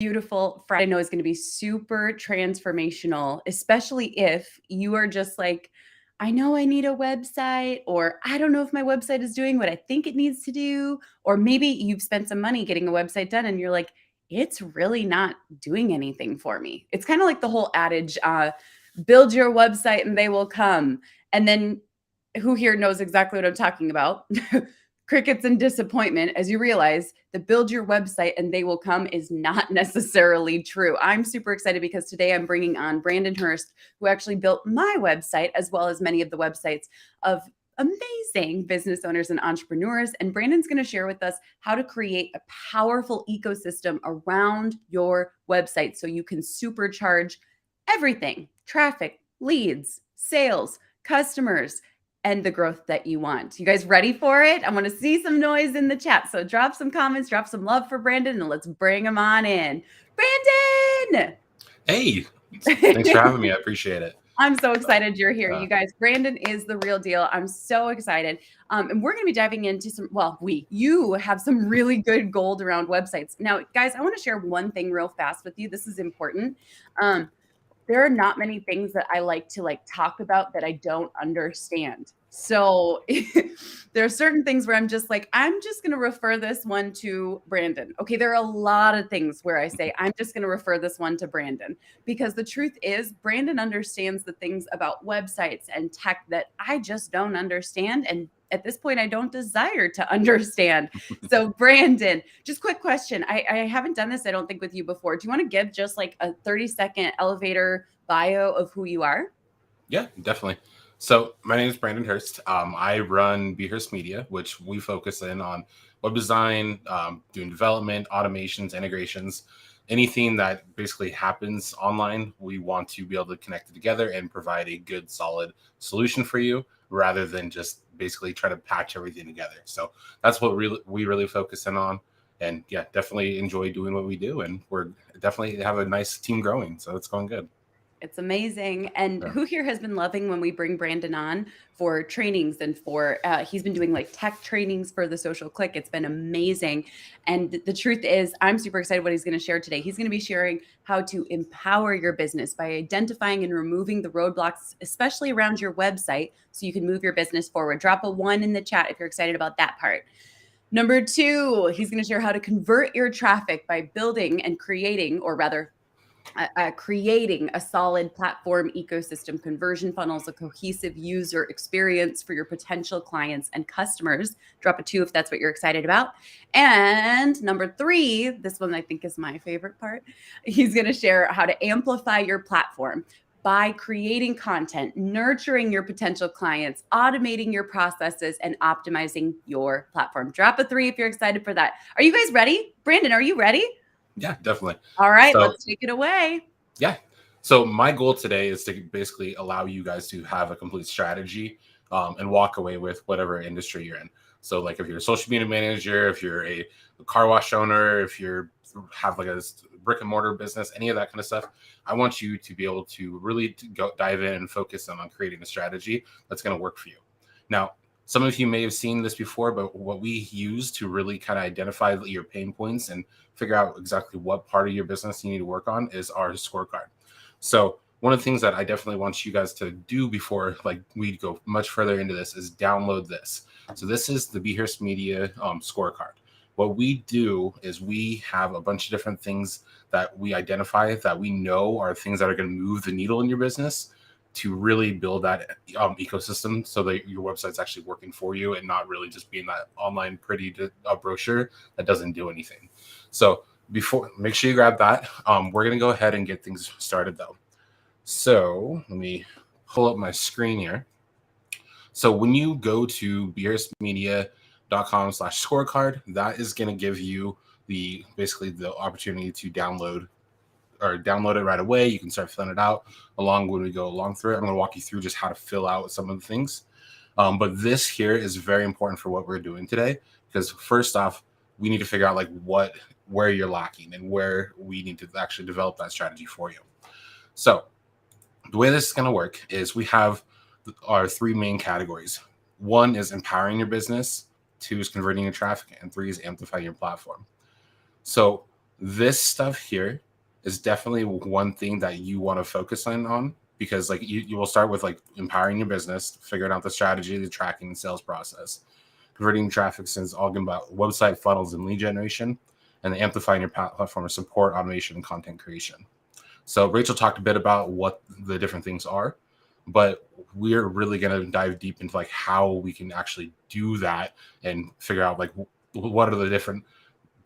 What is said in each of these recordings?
Beautiful Friday. I know is going to be super transformational, especially if you are just like, I know I need a website, or I don't know if my website is doing what I think it needs to do. Or maybe you've spent some money getting a website done and you're like, it's really not doing anything for me. It's kind of like the whole adage, build your website and they will come. And then who here knows exactly what I'm talking about? Crickets and disappointment as you realize the build your website and they will come is not necessarily true. I'm super excited because today I'm bringing on Brandon Hirst, who actually built my website as well as many of the websites of amazing business owners and entrepreneurs. And Brandon's going to share with us how to create a powerful ecosystem around your website so you can supercharge everything: traffic, leads, sales, customers, and the growth that you want. You guys ready for it? I want to see some noise in the chat. So drop some comments, drop some love for Brandon, and let's bring him on in. Brandon! Hey, thanks for having me. I appreciate it. I'm so excited you're here. You guys, Brandon is the real deal. I'm so excited. And we're going to be diving into you have some really good gold around websites. Now, guys, I want to share one thing real fast with you. This is important. There are not many things that I like to talk about that I don't understand. So there are certain things where I'm just going to refer this one to Brandon. Okay, there are a lot of things where I say, I'm just going to refer this one to Brandon, because the truth is Brandon understands the things about websites and tech that I just don't understand. And at this point, I don't desire to understand. So Brandon, just quick question. I haven't done this, I don't think, with you before. Do you want to give just like a 30-second elevator bio of who you are? Yeah, definitely. So my name is Brandon Hirst. I run Be Hirst Media, which we focus in on web design, doing development, automations, integrations, anything that basically happens online. We want to be able to connect it together and provide a good, solid solution for you, rather than just basically try to patch everything together. So that's what we really focus in on. And yeah, definitely enjoy doing what we do. And we're definitely have a nice team growing. So it's going good. It's amazing. And Yeah. who here has been loving when we bring Brandon on for trainings and for, he's been doing like tech trainings for the Social Click. It's been amazing. And the truth is, I'm super excited what he's going to share today. He's going to be sharing how to empower your business by identifying and removing the roadblocks, especially around your website, so you can move your business forward. Drop a 1 in the chat if you're excited about that part. Number 2, he's going to share how to convert your traffic by building and creating, or rather, creating a solid platform ecosystem, conversion funnels, a cohesive user experience for your potential clients and customers. Drop a 2 if that's what you're excited about. And number 3, this one I think is my favorite part. He's going to share how to amplify your platform by creating content, nurturing your potential clients, automating your processes, and optimizing your platform. Drop a 3 if you're excited for that. Are you guys ready? Brandon, are you ready? Yeah, definitely. All right, So, let's take it away. Yeah. So my goal today is to basically allow you guys to have a complete strategy and walk away with whatever industry you're in. So like if you're a social media manager, if you're a car wash owner, if you're have like a brick and mortar business, any of that kind of stuff, I want you to be able to really go dive in and focus on creating a strategy that's going to work for you. Now, some of you may have seen this before, but what we use to really kind of identify your pain points and figure out exactly what part of your business you need to work on is our scorecard. So one of the things that I definitely want you guys to do before like we go much further into this is download this. So this is the Be Hirst Media scorecard. What we do is we have a bunch of different things that we identify that we know are things that are going to move the needle in your business to really build that ecosystem so that your website's actually working for you and not really just being that online pretty brochure that doesn't do anything. So make sure you grab that. We're going to go ahead and get things started though. So let me pull up my screen here. So when you go to behirstmedia.com/scorecard, that is going to give you basically the opportunity to download it right away. You can start filling it out when we go along through it. I'm going to walk you through just how to fill out some of the things. But this here is very important for what we're doing today, because first off, we need to figure out like where you're lacking and where we need to actually develop that strategy for you. So the way this is going to work is we have our 3 main categories. 1 is empowering your business, 2 is converting your traffic, and 3 is amplifying your platform. So This stuff here is definitely one thing that you want to focus on because like you will start with like empowering your business, figuring out the strategy, the tracking, and sales process, converting traffic since all about website funnels and lead generation, and then amplifying your platform of support, automation, and content creation. So Rachel talked a bit about what the different things are, but we're really going to dive deep into like how we can actually do that and figure out like what are the different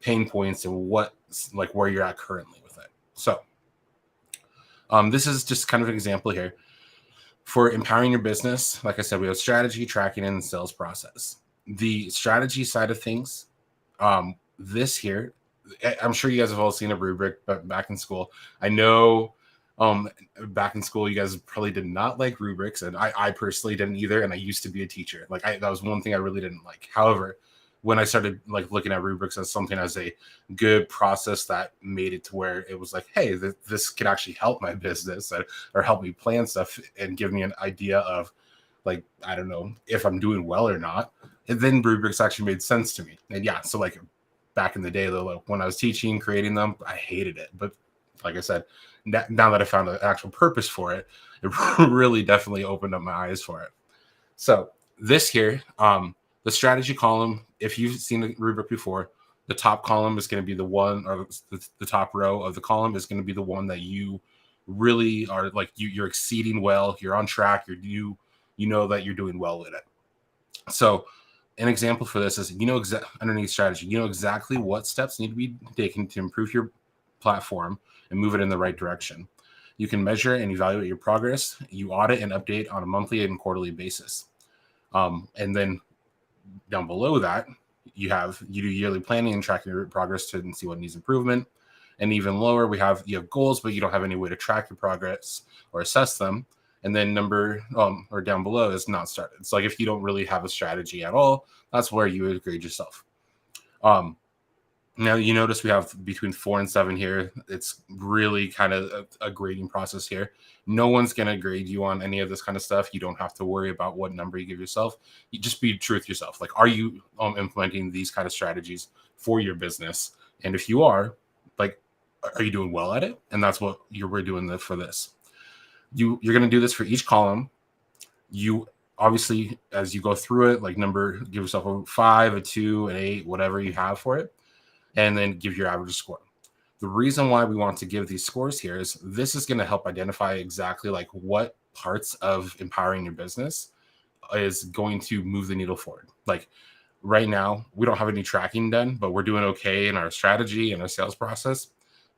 pain points and what like where you're at currently with it. So this is just kind of an example here for empowering your business. Like I said, we have strategy, tracking, and sales process. The strategy side of things, this here, I'm sure you guys have all seen a rubric, but back in school, I know back in school you guys probably did not like rubrics, and I personally didn't either, and I used to be a teacher. Like that was one thing I really didn't like. However, when I started like looking at rubrics as something as a good process that made it to where it was like, hey, this can actually help my business or help me plan stuff and give me an idea of like, I don't know if I'm doing well or not. And then rubrics actually made sense to me. And yeah, so like back in the day, though, like when I was teaching, creating them, I hated it. But like I said, now that I found an actual purpose for it, it really definitely opened up my eyes for it. So this here, the strategy column, if you've seen the rubric before, the top column is going to be the one, or the top row of the column is going to be the one that you really are like you're exceeding well, you're on track, you know that you're doing well with it. So an example for this is, underneath strategy, you know exactly what steps need to be taken to improve your platform and move it in the right direction. You can measure and evaluate your progress. You audit and update on a monthly and quarterly basis. And then down below that, you do yearly planning and tracking your progress to see what needs improvement. And even lower, you have goals, but you don't have any way to track your progress or assess them. And then or down below is not started. It's like if you don't really have a strategy at all, that's where you would grade yourself. Now you notice we have between 4 and 7 here. It's really kind of a grading process here. No one's going to grade you on any of this kind of stuff. You don't have to worry about what number you give yourself. You just be true with yourself. Like, are you implementing these kind of strategies for your business? And if you are, like, are you doing well at it? And that's what we're doing for this. You're going to do this for each column. You obviously, as you go through it, like give yourself a 5, a 2, an 8, whatever you have for it, and then give your average score. The reason why we want to give these scores here is this is going to help identify exactly like what parts of empowering your business is going to move the needle forward. Like right now, we don't have any tracking done, but we're doing okay in our strategy and our sales process.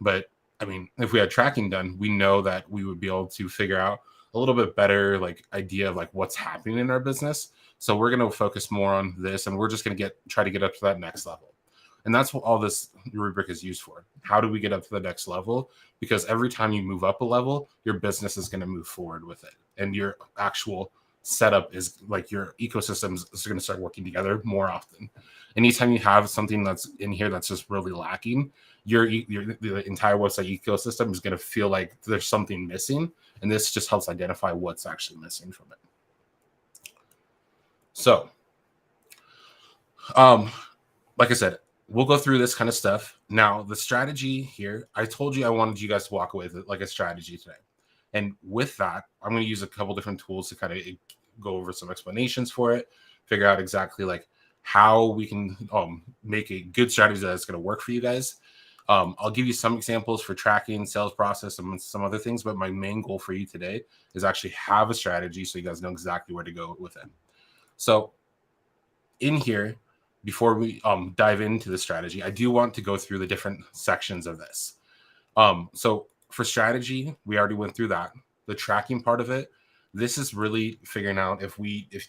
But I mean, if we had tracking done, we know that we would be able to figure out a little bit better like idea of like what's happening in our business. So we're going to focus more on this, and we're just going to try to get up to that next level. And that's what all this rubric is used for. How do we get up to the next level? Because every time you move up a level, your business is going to move forward with it. And your actual setup is like your ecosystems is going to start working together more often. Anytime you have something that's in here that's just really lacking, the entire website ecosystem is going to feel like there's something missing. And this just helps identify what's actually missing from it. So, like I said, we'll go through this kind of stuff. Now, the strategy here, I told you I wanted you guys to walk away with like a strategy today. And with that, I'm going to use a couple different tools to kind of go over some explanations for it, figure out exactly like how we can make a good strategy that's going to work for you guys. I'll give you some examples for tracking, sales process, and some other things, but my main goal for you today is actually have a strategy so you guys know exactly where to go with it. So in here, before we dive into the strategy, I do want to go through the different sections of this. So for strategy, we already went through that. The tracking part of it, this is really figuring out if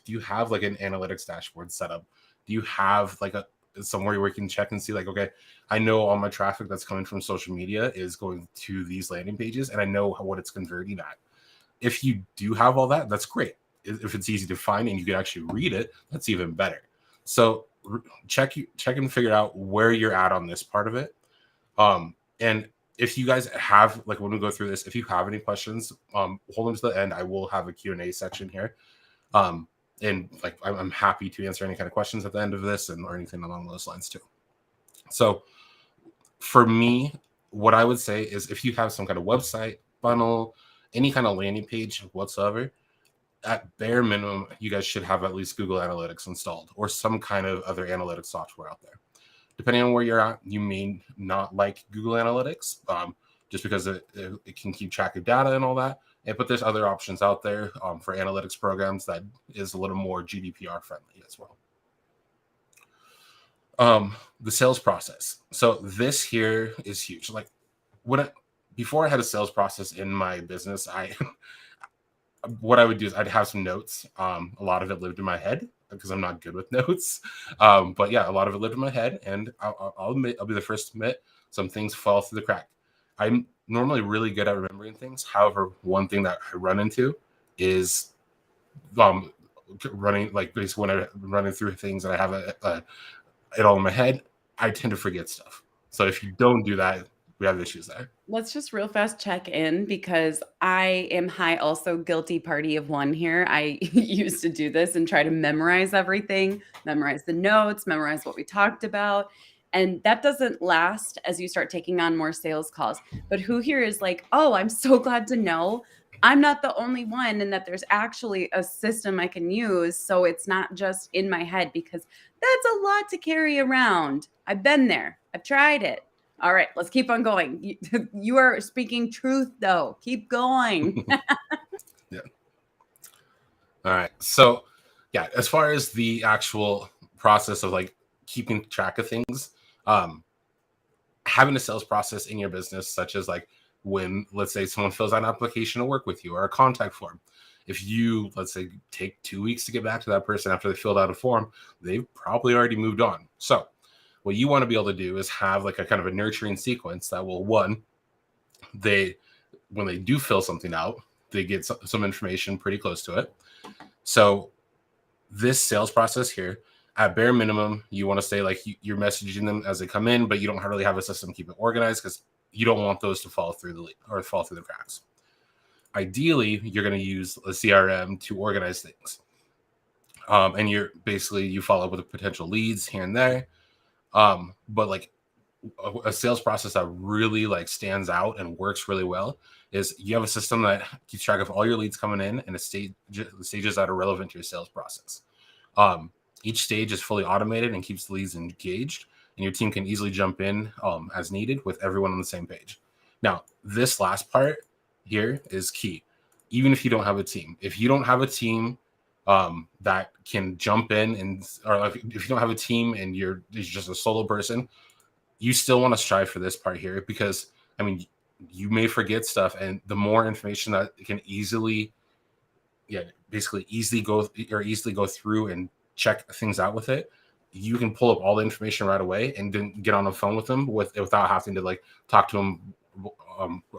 you have like an analytics dashboard set up, do you have like somewhere where you can check and see like, okay, I know all my traffic that's coming from social media is going to these landing pages, and I know what it's converting at. If you do have all that, that's great. If it's easy to find and you can actually read it, that's even better. So check and figure out where you're at on this part of it. And if you guys have, like when we go through this, if you have any questions, hold them to the end. I will have a Q&A section here. And like I'm happy to answer any kind of questions at the end of this or anything along those lines too. So for me, what I would say is if you have some kind of website, funnel, any kind of landing page whatsoever, at bare minimum, you guys should have at least Google Analytics installed or some kind of other analytics software out there. Depending on where you're at, you may not like Google Analytics just because it can keep track of data and all that. But there's other options out there for analytics programs that is a little more GDPR friendly as well. The sales process. So this here is huge. Like before I had a sales process in my business, what I would do is I'd have some notes. A lot of it lived in my head because I'm not good with notes. But yeah, a lot of it lived in my head, and I'll be the first to admit some things fall through the crack. I'm normally really good at remembering things. However, one thing that I run into is running, like basically when I'm running through things and I have it all in my head, I tend to forget stuff. So if you don't do that, we have issues there. Let's just real fast check in because I am high also guilty party of one here. I used to do this and try to memorize everything, memorize the notes, memorize what we talked about. And that doesn't last as you start taking on more sales calls. But who here is like, oh, I'm so glad to know I'm not the only one and that there's actually a system I can use. So it's not just in my head because that's a lot to carry around. I've been there. I've tried it. All right, let's keep on going. You are speaking truth, though. Keep going. Yeah. All right. So, yeah, as far as the actual process of like keeping track of things, having a sales process in your business, such as like when, let's say, someone fills out an application to work with you or a contact form. If you, let's say, take 2 weeks to get back to that person after they filled out a form, they've probably already moved on. So what you want to be able to do is have like a kind of a nurturing sequence that will, one, when they do fill something out, they get some information pretty close to it. So this sales process here, at bare minimum, you want to say like you're messaging them as they come in, but you don't really have a system to keep it organized because you don't want those to fall through the cracks. Ideally, you're going to use a CRM to organize things. And you follow up with potential leads here and there. But like a sales process that really like stands out and works really well is you have a system that keeps track of all your leads coming in and the stages that are relevant to your sales process. Each stage is fully automated and keeps the leads engaged, and your team can easily jump in as needed with everyone on the same page. Now, this last part here is key. Even if you don't have a team, if you don't have a team that can jump in or like if you don't have a team and you're just a solo person, you still want to strive for this part here because I mean, you may forget stuff, and the more information that can easily go through and check things out with it, you can pull up all the information right away and then get on the phone with them without having to like talk to them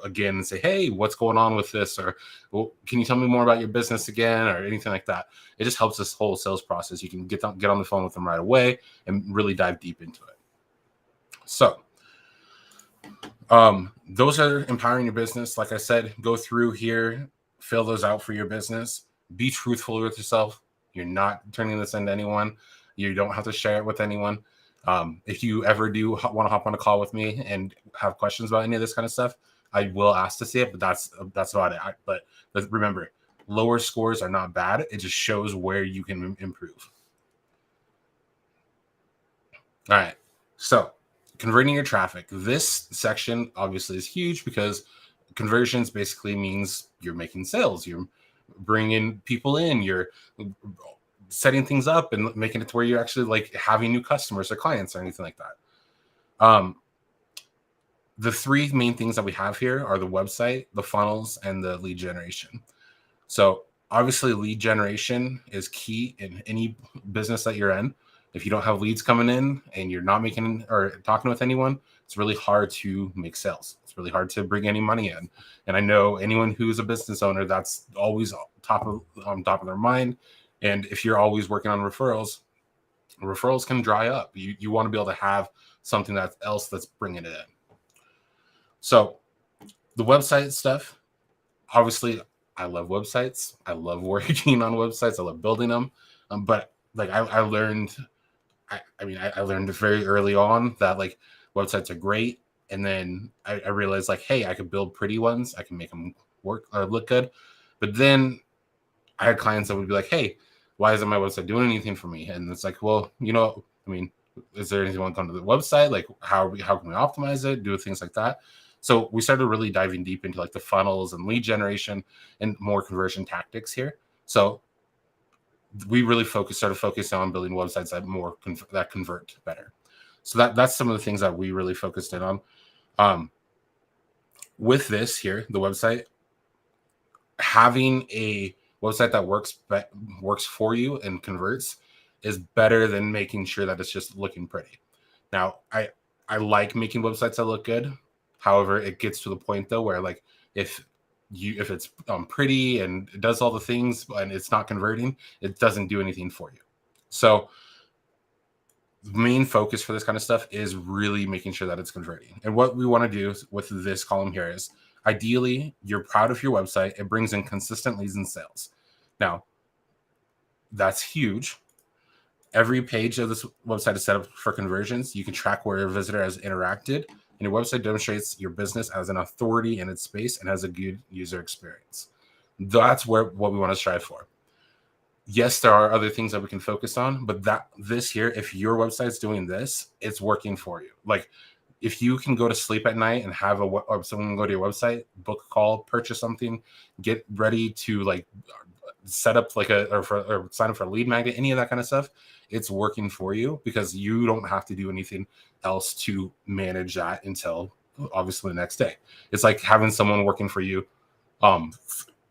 again and say, hey, what's going on with this? Or well, can you tell me more about your business again or anything like that? It just helps this whole sales process. You can get on the phone with them right away and really dive deep into it. So those are empowering your business. Like I said, go through here, fill those out for your business. Be truthful with yourself. You're not turning this into anyone. You don't have to share it with anyone. If you ever do want to hop on a call with me and have questions about any of this kind of stuff, I will ask to see it, but that's about it. But remember, lower scores are not bad. It just shows where you can improve. All right. So converting your traffic. This section obviously is huge because conversions basically means you're making sales. You're bringing people in. You're setting things up and making it to where you're actually like having new customers or clients or anything like that. The three main things that we have here are the website, the funnels, and the lead generation. So obviously lead generation is key in any business that you're in. If you don't have leads coming in and you're not making or talking with anyone, it's really hard to make sales. It's really hard to bring any money in. And I know anyone who's a business owner, that's always top of their mind. And if you're always working on referrals can dry up. You want to be able to have something that's bringing it in. So the website stuff, obviously, I love websites. I love working on websites. I love building them. But like I learned very early on that like websites are great. And then I realized like, hey, I could build pretty ones. I can make them work or look good. But then I had clients that would be like, hey, why isn't my website doing anything for me? And it's like, well, I mean, is there anything you want to come to the website? Like how can we optimize it? Do things like that. So we started really diving deep into like the funnels and lead generation and more conversion tactics here. So we really started focusing on building websites that convert better. So that's some of the things that we really focused in on. With this here, the website, having a website that works for you and converts is better than making sure that it's just looking pretty. Now, I like making websites that look good. However, it gets to the point though where like if it's pretty and it does all the things and it's not converting, it doesn't do anything for you. So the main focus for this kind of stuff is really making sure that it's converting. And what we want to do with this column here is ideally you're proud of your website. It brings in consistent leads and sales. Now, that's huge. Every page of this website is set up for conversions. You can track where a visitor has interacted, and your website demonstrates your business as an authority in its space and has a good user experience. That's what we want to strive for. Yes, there are other things that we can focus on, but this here, if your website's doing this, it's working for you. Like if you can go to sleep at night and have someone go to your website, book a call, purchase something, get ready to like set up like or sign up for a lead magnet, any of that kind of stuff, it's working for you because you don't have to do anything else to manage that until obviously the next day. It's like having someone working for you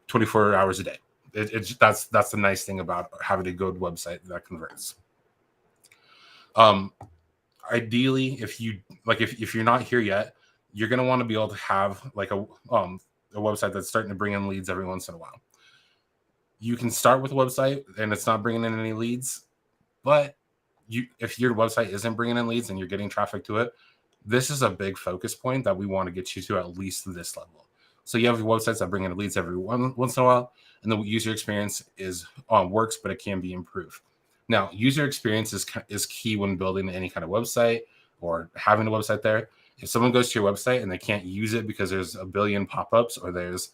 24 hours a day. That's the nice thing about having a good website that converts. Ideally, if you're not here yet, you're going to want to be able to have like a website that's starting to bring in leads every once in a while. You can start with a website and it's not bringing in any leads, but if your website isn't bringing in leads and you're getting traffic to it, this is a big focus point that we want to get you to at least this level. So you have your websites that bring in leads every once in a while, and the user experience works, but it can be improved. Now, user experience is key when building any kind of website or having a website there. If someone goes to your website and they can't use it because there's a billion pop-ups or there's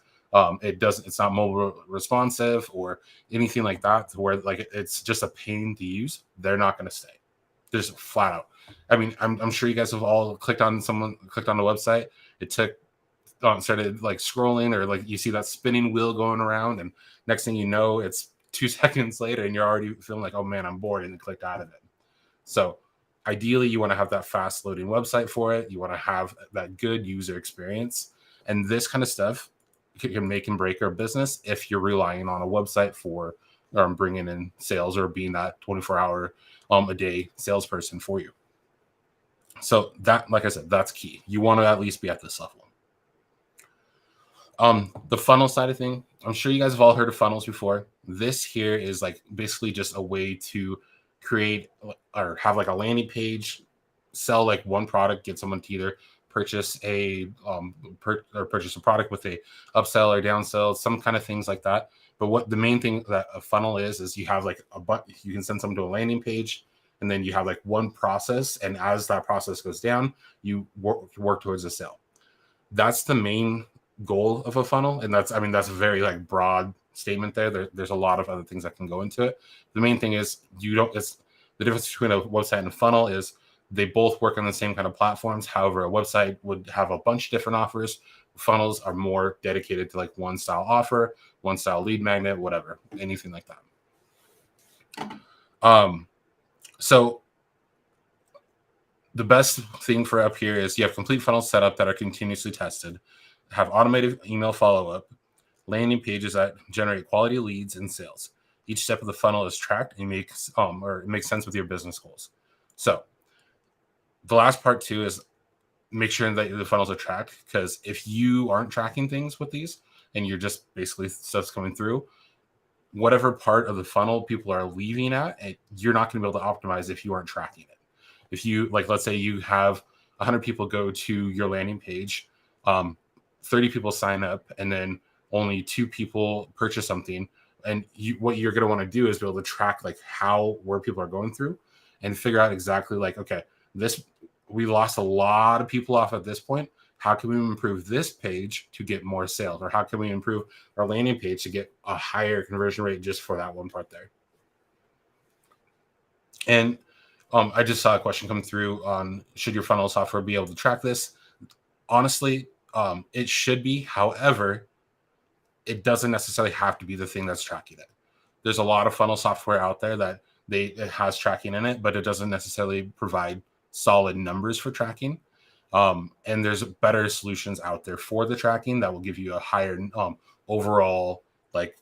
it's not mobile responsive or anything like that, where like it's just a pain to use, they're not going to stay. Just flat out. I mean, I'm sure you guys have all clicked on the website. It took started like scrolling, or like you see that spinning wheel going around, and next thing you know, it's 2 seconds later and you're already feeling like, oh man, I'm bored, and clicked out of it. So ideally you want to have that fast loading website for it. You want to have that good user experience, and this kind of stuff can make and break your business if you're relying on a website for bringing in sales or being that 24-hour a day salesperson for you. So that, like I said, that's key. You want to at least be at this level. The funnel side of thing, I'm sure you guys have all heard of funnels before. This here is like basically just a way to create or have like a landing page, sell like one product, get someone to either purchase a purchase a product with a upsell or downsell, some kind of things like that. But what the main thing that a funnel is you have like you can send someone to a landing page, and then you have like one process, and as that process goes down, you work towards a sale. That's the main goal of a funnel, and that's a very like broad statement there. There's a lot of other things that can go into it. The main thing is it's the difference between a website and a funnel is they both work on the same kind of platforms. However, a website would have a bunch of different offers. Funnels are more dedicated to like one style offer, one style lead magnet, whatever, anything like that. So the best thing for up here is you have complete funnels set up that are continuously tested, have automated email follow-up, landing pages that generate quality leads and sales. Each step of the funnel is tracked and it makes sense with your business goals. So the last part too is make sure that the funnels are tracked, because if you aren't tracking things with these and you're just basically stuff's coming through, whatever part of the funnel people are leaving at, you're not going to be able to optimize if you aren't tracking it. If you let's say you have 100 people go to your landing page, 30 people sign up, and then only 2 people purchase something. And what you're going to want to do is be able to track like where people are going through and figure out exactly like, okay, we lost a lot of people off at this point. How can we improve this page to get more sales? Or how can we improve our landing page to get a higher conversion rate just for that one part there? And I just saw a question come through on, should your funnel software be able to track this? Honestly, it should be. However, it doesn't necessarily have to be the thing that's tracking it. There's a lot of funnel software out there that it has tracking in it, but it doesn't necessarily provide solid numbers for tracking. And there's better solutions out there for the tracking that will give you a higher overall like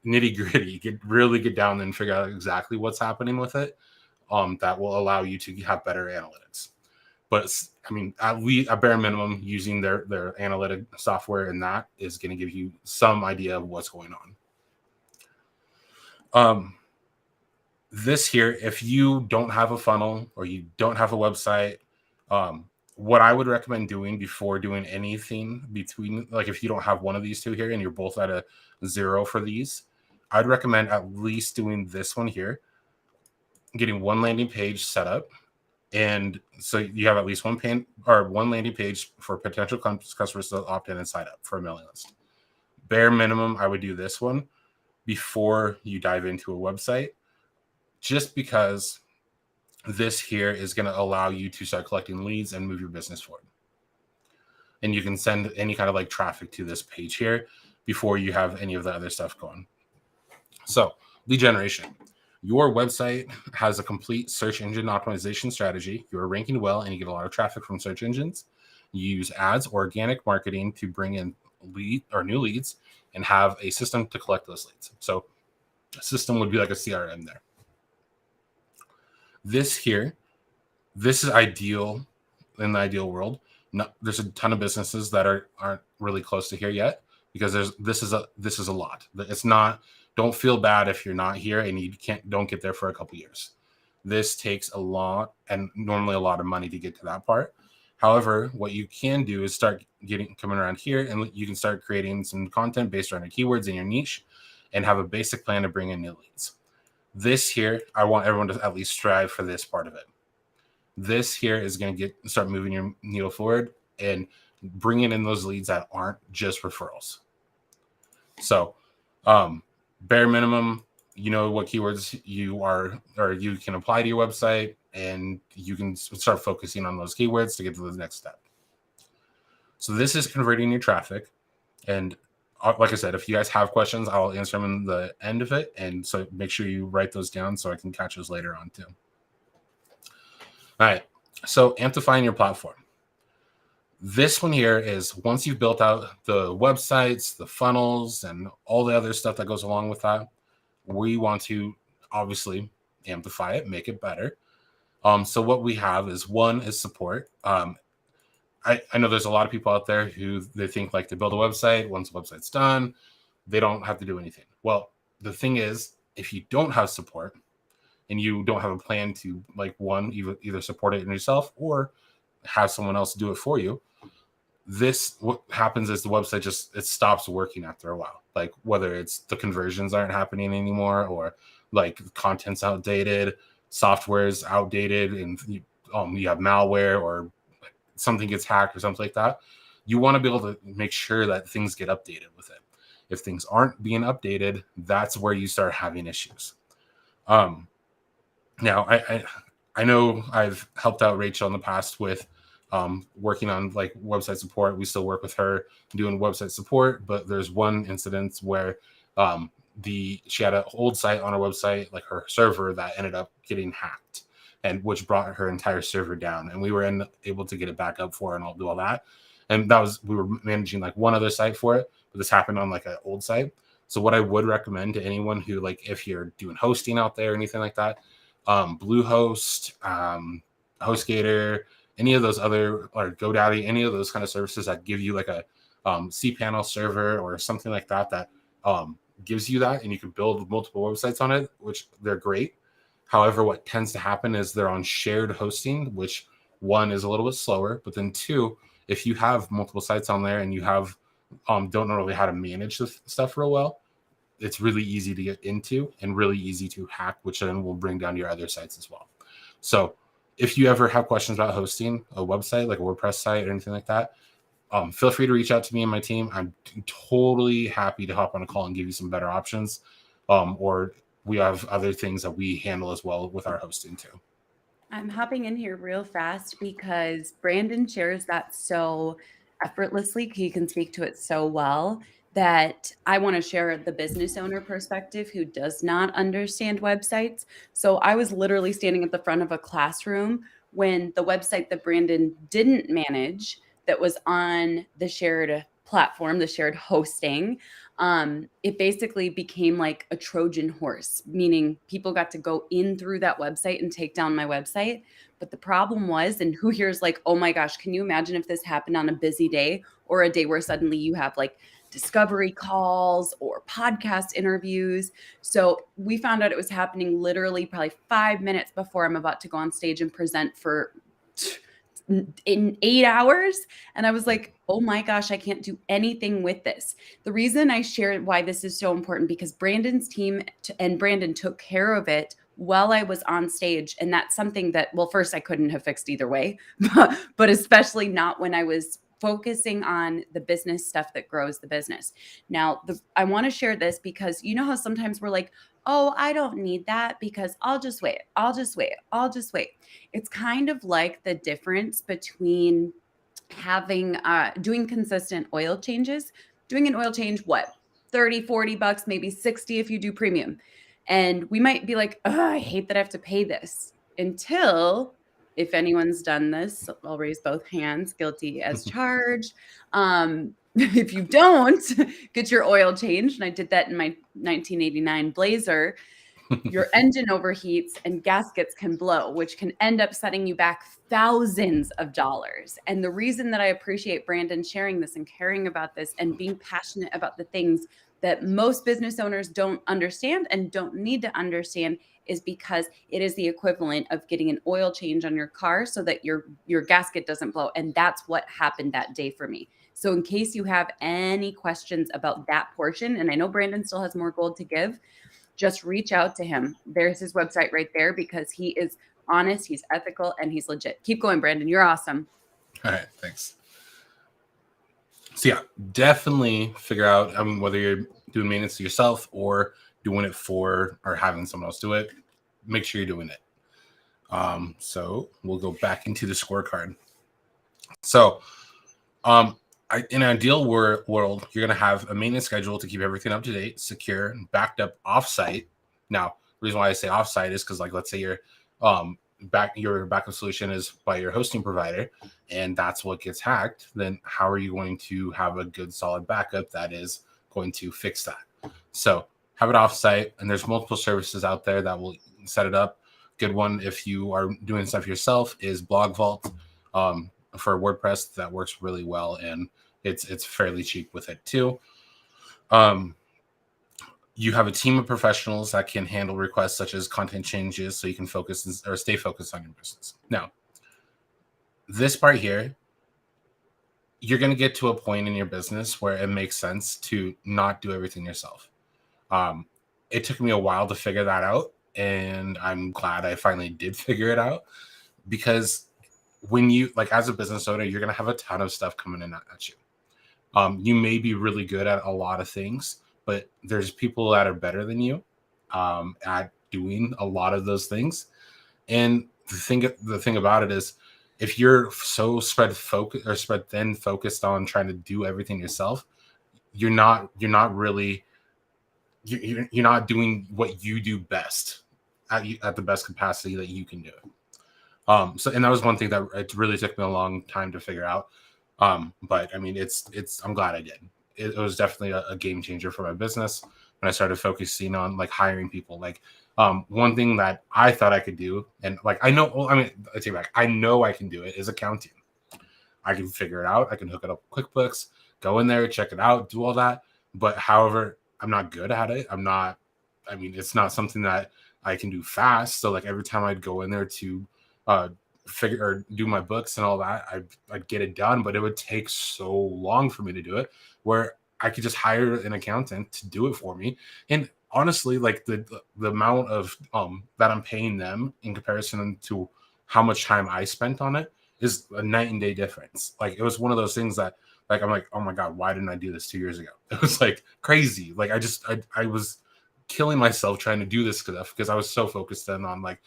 nitty gritty, really get down and figure out exactly what's happening with it. That will allow you to have better analytics. But I mean, at least a bare minimum, using their analytic software, and that is going to give you some idea of what's going on. This here, if you don't have a funnel or you don't have a website, what I would recommend doing before doing anything between, like if you don't have one of these two here and you're both at a 0 for these, I'd recommend at least doing this one here, getting one landing page set up. And so you have at least one landing page for potential customers to opt in and sign up for a mailing list. Bare minimum, I would do this one before you dive into a website, just because this here is going to allow you to start collecting leads and move your business forward. And you can send any kind of like traffic to this page here before you have any of the other stuff going. So lead generation. Your website has a complete search engine optimization strategy. You're ranking well and you get a lot of traffic from search engines. You use ads, organic marketing to bring in new leads and have a system to collect those leads. So a system would be like a CRM there. This is ideal in the ideal world. There's a ton of businesses that aren't really close to here yet, because this is a lot. It's not. Don't feel bad if you're not here and you don't get there for a couple years. This takes a lot, and normally a lot of money to get to that part. However, what you can do is start coming around here, and you can start creating some content based around your keywords in your niche and have a basic plan to bring in new leads. This here, I want everyone to at least strive for this part of it. This here is going to start moving your needle forward and bringing in those leads that aren't just referrals. So, bare minimum, you know what keywords you can apply to your website, and you can start focusing on those keywords to get to the next step. So this is converting your traffic. And like I said, if you guys have questions, I'll answer them in the end of it. And so make sure you write those down so I can catch those later on too. All right. So amplifying your platform. This one here is, once you've built out the websites, the funnels, and all the other stuff that goes along with that, we want to obviously amplify it, make it better. So what we have is, one is support. I know there's a lot of people out there who they think like to build a website. Once the website's done, they don't have to do anything. Well, the thing is, if you don't have support and you don't have a plan to either support it in yourself or have someone else do it for you, what happens is the website it stops working after a while. Like whether it's the conversions aren't happening anymore, or like content's outdated, software's outdated, and you have malware or something gets hacked or something like that. You want to be able to make sure that things get updated with it. If things aren't being updated, that's where you start having issues. Now I know I've helped out Rachel in the past with working on like website support. We still work with her doing website support, but there's one incident where she had an old site on her website, like her server, that ended up getting hacked, and which brought her entire server down. And we were able to get it back up for her and do all that. And we were managing like one other site for it, but this happened on like an old site. So what I would recommend to anyone who, like, if you're doing hosting out there or anything like that, Bluehost, HostGator, any of those other, or GoDaddy, any of those kind of services that give you like a cPanel server or something like that gives you that, and you can build multiple websites on it, which they're great. However, what tends to happen is they're on shared hosting, which one is a little bit slower, but then two, if you have multiple sites on there and you have don't know really how to manage this stuff real well, it's really easy to get into and really easy to hack, which then will bring down your other sites as well. So if you ever have questions about hosting a website, like a WordPress site or anything like that, feel free to reach out to me and my team. I'm totally happy to hop on a call and give you some better options. Or we have other things that we handle as well with our hosting too. I'm hopping in here real fast because Brandon shares that so effortlessly. He can speak to it so well that I want to share the business owner perspective who does not understand websites. So I was literally standing at the front of a classroom when the website that Brandon didn't manage, that was on the shared platform, the shared hosting, it basically became like a Trojan horse, meaning people got to go in through that website and take down my website. But the problem was, and who here's like, oh my gosh, can you imagine if this happened on a busy day or a day where suddenly you have like discovery calls or podcast interviews? So we found out it was happening literally probably 5 minutes before I'm about to go on stage and present for in 8 hours. And I was like, oh my gosh, I can't do anything with this. The reason I shared why this is so important, because Brandon's team and Brandon took care of it while I was on stage. And that's something that, well, first I couldn't have fixed either way, but especially not when I was focusing on the business stuff that grows the business. Now, I want to share this because you know how sometimes we're like, oh, I don't need that because I'll just wait. I'll just wait. I'll just wait. It's kind of like the difference between having doing consistent oil changes. Doing an oil change, what, 30, 40 bucks, maybe 60 if you do premium. And we might be like, oh, I hate that I have to pay this, until, if anyone's done this, I'll raise both hands, guilty as charged. If you don't get your oil changed, and I did that in my 1989 Blazer, your engine overheats and gaskets can blow, which can end up setting you back thousands of dollars. And the reason that I appreciate Brandon sharing this and caring about this and being passionate about the things that most business owners don't understand and don't need to understand is because it is the equivalent of getting an oil change on your car so that your gasket doesn't blow. And that's what happened that day for me. So in case you have any questions about that portion, and I know Brandon still has more gold to give, just reach out to him. There's his website right there, because he is honest, he's ethical, and he's legit. Keep going, Brandon. You're awesome. All right, thanks. So yeah, definitely figure out whether you're doing maintenance yourself or doing it for or having someone else do it. Make sure you're doing it. So we'll go back into the scorecard. So in an ideal world, you're going to have a maintenance schedule to keep everything up to date, secure, and backed up offsite. Now, the reason why I say offsite is because, like, let's say your backup solution is by your hosting provider, and that's what gets hacked. Then how are you going to have a good, solid backup that is going to fix that? So have it offsite, and there's multiple services out there that will set it up. Good one if you are doing stuff yourself is Blog Vault. For WordPress, that works really well, and it's fairly cheap with it too. You have a team of professionals that can handle requests such as content changes, so you can focus or stay focused on your business. Now, this part here, you're going to get to a point in your business where it makes sense to not do everything yourself. It took me a while to figure that out, and I'm glad I finally did figure it out, because when you, like, as a business owner, you're going to have a ton of stuff coming in at you. You may be really good at a lot of things, but there's people that are better than you at doing a lot of those things. And the thing about it is, if you're so spread thin focused on trying to do everything yourself, you're not really you're not doing what you do best at the best capacity that you can do it. So, and that was one thing that it really took me a long time to figure out. But I mean, I'm glad I did. It was definitely a game changer for my business when I started focusing on, like, hiring people. Like, one thing that I thought I could do, and, like, I take it back. I know I can do it, is accounting. I can figure it out. I can hook it up with QuickBooks, go in there, check it out, do all that. But however, I'm not good at it. It's not something that I can do fast. So, like, every time I'd go in there to figure or do my books and all that, I'd get it done, but it would take so long for me to do it, where I could just hire an accountant to do it for me. And honestly, like, the amount of that I'm paying them in comparison to how much time I spent on it is a night and day difference. Like, it was one of those things that, like, I'm like, oh my God, why didn't I do this 2 years ago? It was like crazy. Like, I was killing myself trying to do this stuff because I was so focused then on like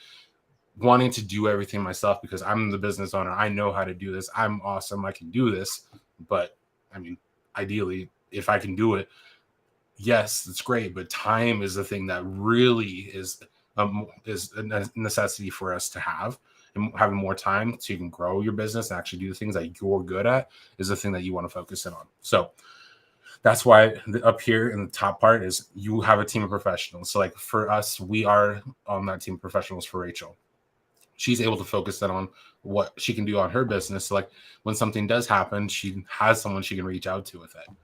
wanting to do everything myself because I'm the business owner. I know how to do this. I'm awesome. I can do this. But I mean, ideally, if I can do it, yes, it's great. But time is the thing that really is a necessity for us to have. And having more time so you can grow your business and actually do the things that you're good at is the thing that you want to focus in on. So that's why up here in the top part is you have a team of professionals. So like for us, we are on that team of professionals for Rachel. She's able to focus that on what she can do on her business. So like when something does happen, she has someone she can reach out to with it.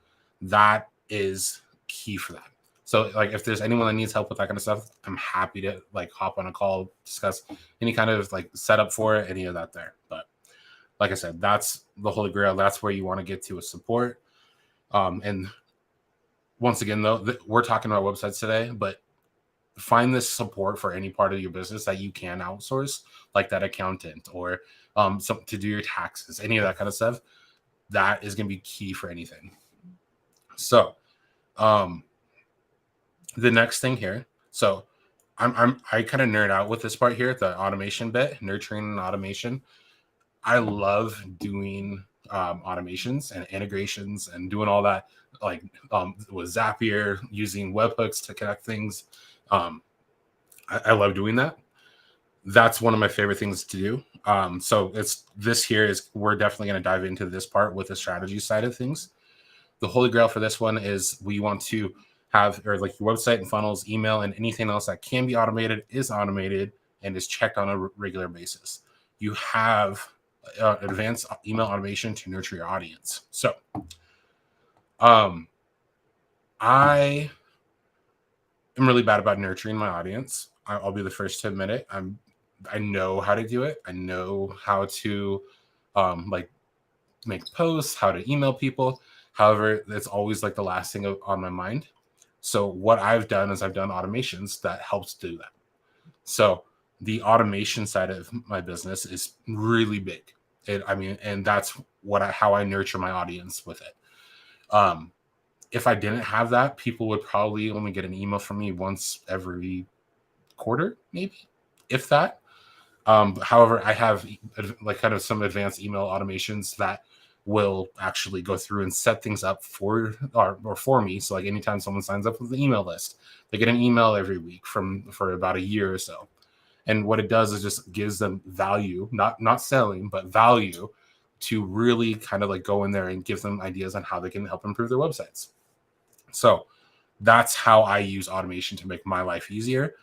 That is key for that. So like if there's anyone that needs help with that kind of stuff, I'm happy to like hop on a call, discuss any kind of like setup for it, any of that there. But like I said, that's the holy grail. That's where you want to get to with support. And once again, though, we're talking about websites today, but find this support for any part of your business that you can outsource, like that accountant or something to do your taxes, any of that kind of stuff. That is going to be key for anything. So the next thing here, so I kind of nerd out with this part here, the automation bit, nurturing and automation. I love doing automations and integrations and doing all that, like with Zapier, using webhooks to connect things. I love doing that. That's one of my favorite things to do. So we're definitely going to dive into this part with the strategy side of things. The holy grail for this one is we want to have, or like your website and funnels, email, and anything else that can be automated is automated and is checked on a regular basis. You have advanced email automation to nurture your audience. So I am really bad about nurturing my audience. I'll be the first to admit it. I know how to do it. I know how to like make posts, how to email people. However, it's always like the last thing on my mind. So what I've done is I've done automations that helps do that. So the automation side of my business is really big. And that's how I nurture my audience with it. If I didn't have that, people would probably only get an email from me once every quarter, maybe, if that. However, I have like kind of some advanced email automations that will actually go through and set things up for me. So like anytime someone signs up with the email list, they get an email every week for about a year or so. And what it does is just gives them value, not selling, but value to really kind of like go in there and give them ideas on how they can help improve their websites. So that's how I use automation to make my life easier.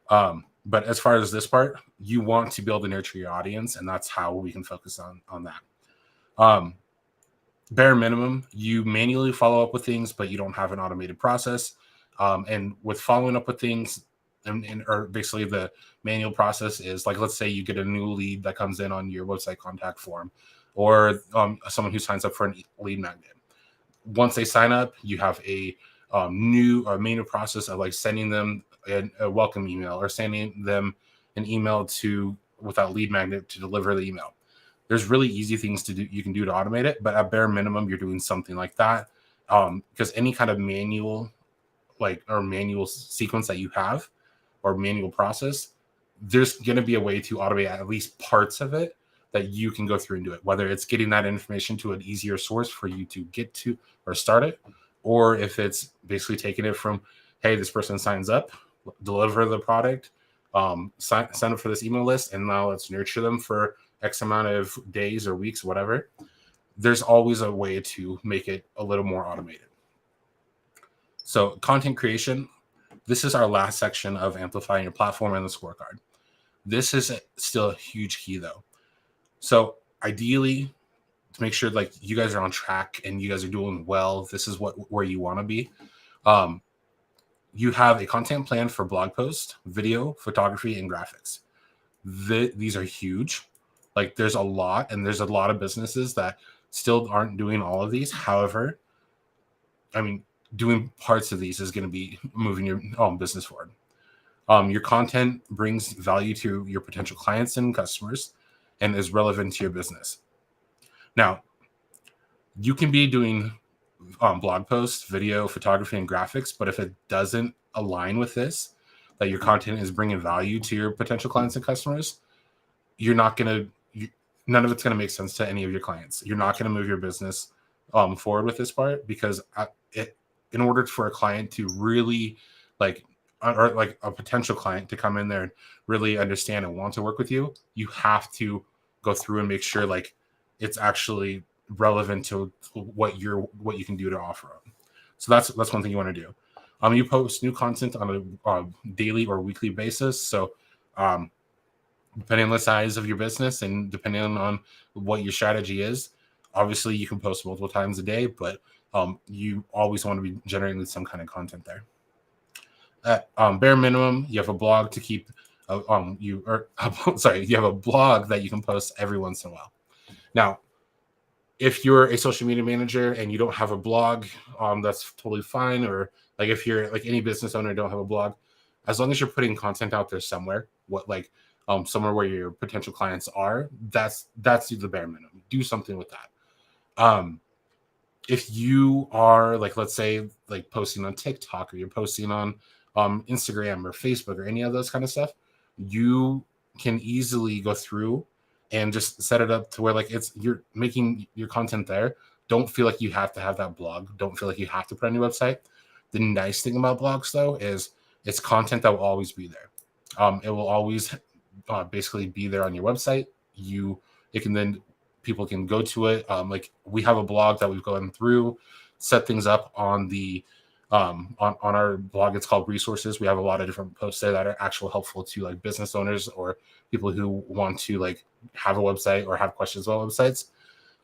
But as far as this part, you want to be able to nurture your audience, and that's how we can focus on that. Bare minimum, you manually follow up with things, but you don't have an automated process. And with following up with things, or basically the manual process is like, let's say you get a new lead that comes in on your website contact form, or someone who signs up for a lead magnet. Once they sign up, you have a manual process of like sending them a welcome email or sending them an email with that lead magnet to deliver the email. There's really easy things you can do to automate it, but at bare minimum, you're doing something like that. Because any kind of manual sequence that you have or manual process, there's going to be a way to automate at least parts of it that you can go through and do it, whether it's getting that information to an easier source for you to get to or start it, or if it's basically taking it from, hey, this person signs up, deliver the product, sign up for this email list, and now let's nurture them for X amount of days or weeks, whatever. There's always a way to make it a little more automated. So content creation, this is our last section of amplifying your platform and the scorecard. This is still a huge key though. So ideally, to make sure like you guys are on track and you guys are doing well, this is where you want to be. You have a content plan for blog posts, video, photography, and graphics. These are huge. Like there's a lot of businesses that still aren't doing all of these. However, I mean, doing parts of these is going to be moving your own business forward. Your content brings value to your potential clients and customers and is relevant to your business. Now, you can be doing blog posts, video, photography, and graphics, but if it doesn't align with this, that your content is bringing value to your potential clients and customers, you're not going to, none of it's going to make sense to any of your clients. You're not going to move your business forward with this part, because in order for a client to really or like a potential client to come in there and really understand and want to work with you, you have to go through and make sure like it's actually relevant to what you can do to offer them. So that's one thing you want to do. You post new content on a daily or weekly basis. So depending on the size of your business and depending on what your strategy is, obviously you can post multiple times a day, but you always want to be generating some kind of content there. At bare minimum, you have a blog to keep you have a blog that you can post every once in a while. Now, if you're a social media manager and you don't have a blog, that's totally fine. Or like if you're like any business owner, don't have a blog, as long as you're putting content out there somewhere, somewhere where your potential clients are, that's the bare minimum. Do something with that. If you are let's say posting on TikTok, or you're posting on Instagram or Facebook or any of those kind of stuff, you can easily go through and just set it up to where you're making your content there. Don't feel like you have to have that blog. Don't feel like you have to put on your website. The nice thing about blogs though is it's content that will always be there. It will always basically be there on your website. People can go to it. We have a blog that we've gone through, set things up on the on our blog. It's called Resources. We have a lot of different posts there that are actually helpful to business owners or people who want to have a website or have questions about websites.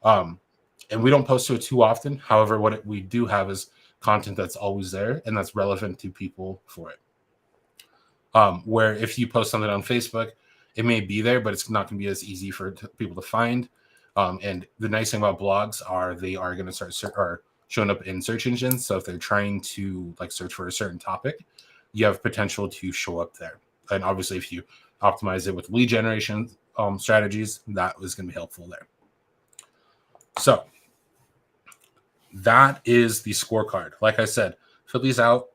And we don't post to it too often. However, what we do have is content that's always there and that's relevant to people for it. Where if you post something on Facebook, it may be there, but it's not going to be as easy for people to find. And the nice thing about blogs are they are going to start showing up in search engines. So if they're trying to search for a certain topic, you have potential to show up there. And obviously, if you optimize it with lead generation strategies, that is going to be helpful there. So that is the scorecard. Like I said, fill these out.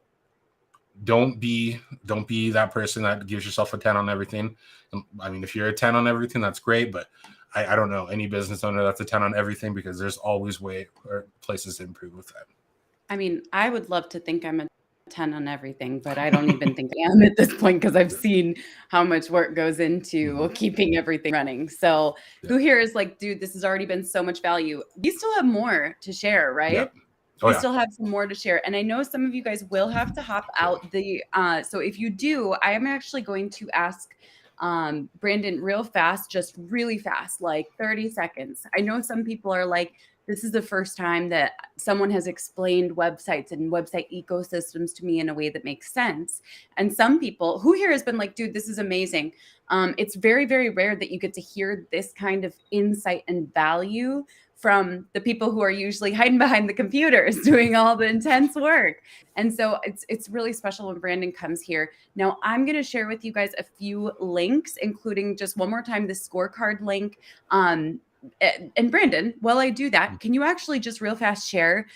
Don't be that person that gives yourself a 10 on everything. I mean, if you're a 10 on everything, that's great, but I don't know any business owner that's a 10 on everything, because there's always places to improve with that. I mean, I would love to think I'm a 10 on everything, but I don't even think I am at this point, because I've seen how much work goes into keeping everything running. So who here is like, dude, this has already been so much value. We still have more to share, right? Yeah. We still have some more to share. And I know some of you guys will have to hop out so if you do, I am actually going to ask Brandon really fast, like 30 seconds. I know some people are like, this is the first time that someone has explained websites and website ecosystems to me in a way that makes sense. And some people who here has been like, dude, this is amazing. It's very, very rare that you get to hear this kind of insight and value from the people who are usually hiding behind the computers doing all the intense work. And so it's really special when Brandon comes here. Now, I'm going to share with you guys a few links, including just one more time, the scorecard link. And Brandon, while I do that, can you actually just real fast share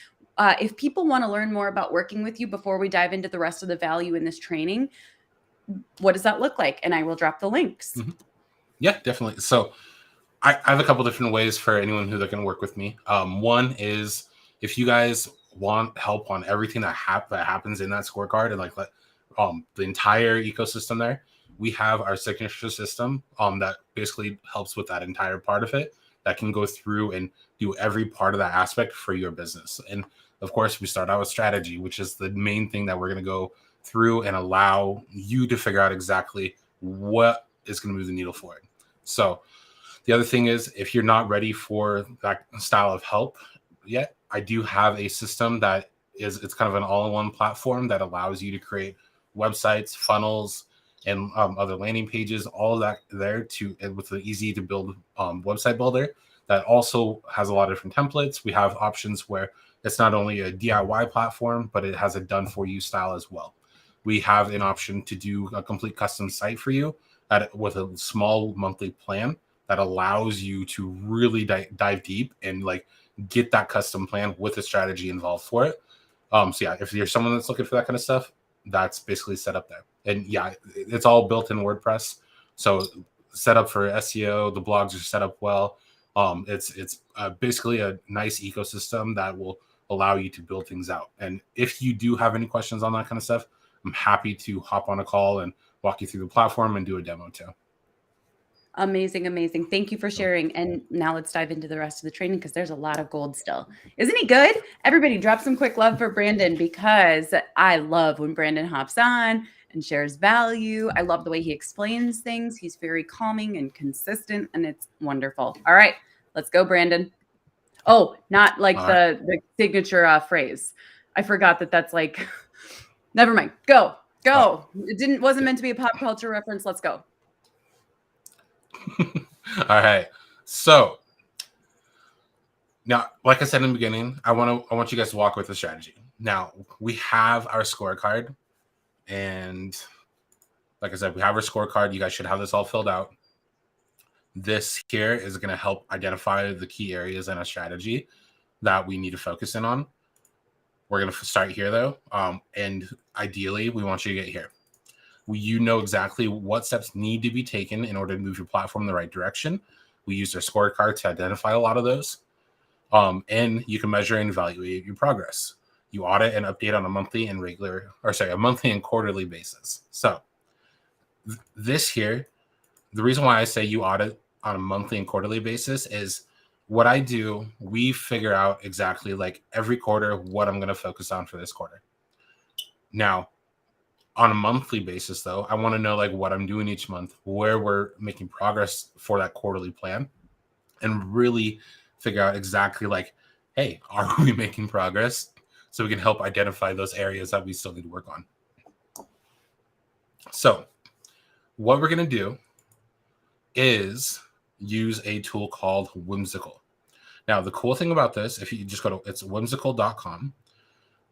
if people want to learn more about working with you before we dive into the rest of the value in this training, what does that look like? And I will drop the links. Yeah, definitely. So I have a couple different ways for anyone who can work with me. One is if you guys want help on everything that happens in that scorecard and the entire ecosystem there, we have our signature system that basically helps with that entire part of it, that can go through and do every part of that aspect for your business. And of course, we start out with strategy, which is the main thing that we're going to go through and allow you to figure out exactly what is going to move the needle for it. So the other thing is, if you're not ready for that style of help yet, I do have a system it's kind of an all-in-one platform that allows you to create websites, funnels, and other landing pages, all of that there with an easy to build website builder that also has a lot of different templates. We have options where it's not only a DIY platform, but it has a done for you style as well. we have an option to do a complete custom site for you with a small monthly plan that allows you to really dive deep and like get that custom plan with a strategy involved for it. So yeah, if you're someone that's looking for that kind of stuff, that's basically set up there. And yeah, it's all built in WordPress. So set up for SEO, the blogs are set up well. It's basically a nice ecosystem that will allow you to build things out. And if you do have any questions on that kind of stuff, I'm happy to hop on a call and walk you through the platform and do a demo too. Amazing, amazing. Thank you for sharing. And now let's dive into the rest of the training because there's a lot of gold still. Isn't he good? Everybody drop some quick love for Brandon because I love when Brandon hops on and shares value. I love the way he explains things. He's very calming and consistent, and it's wonderful. All right, let's go, Brandon. Oh, not like the signature phrase. I forgot that that's like, never mind. Go. It wasn't meant to be a pop culture reference. Let's go. All right. So now, like I said in the beginning, I want you guys to walk with the strategy. Now we have our scorecard, and like I said, we have our scorecard. You guys should have this all filled out. This here is going to help identify the key areas in a strategy that we need to focus in on. We're going to start here though. And ideally we want you to get here. You know exactly what steps need to be taken in order to move your platform in the right direction. We use our scorecard to identify a lot of those. And you can measure and evaluate your progress. You audit and update on a monthly and quarterly basis. So this here, the reason why I say you audit on a monthly and quarterly basis is what I do. We figure out exactly like every quarter what I'm going to focus on for this quarter. Now, on a monthly basis, though, I want to know like what I'm doing each month, where we're making progress for that quarterly plan, and really figure out exactly like, hey, are we making progress? So we can help identify those areas that we still need to work on. So what we're going to do is use a tool called Whimsical. Now, the cool thing about this, if you just go to, it's whimsical.com.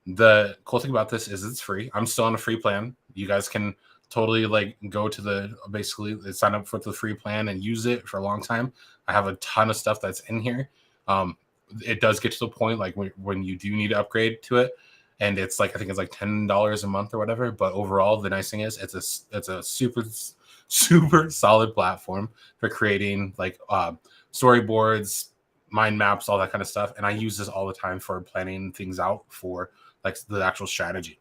The cool thing about this is it's free. I'm still on a free plan. You guys can totally like go to basically sign up for the free plan and use it for a long time. I have a ton of stuff that's in here. It does get to the point like when you do need to upgrade to it, and it's like, I think it's like $10 a month or whatever. But overall, the nice thing is it's a super solid platform for creating like storyboards, mind maps, all that kind of stuff. And I use this all the time for planning things out for like the actual strategy.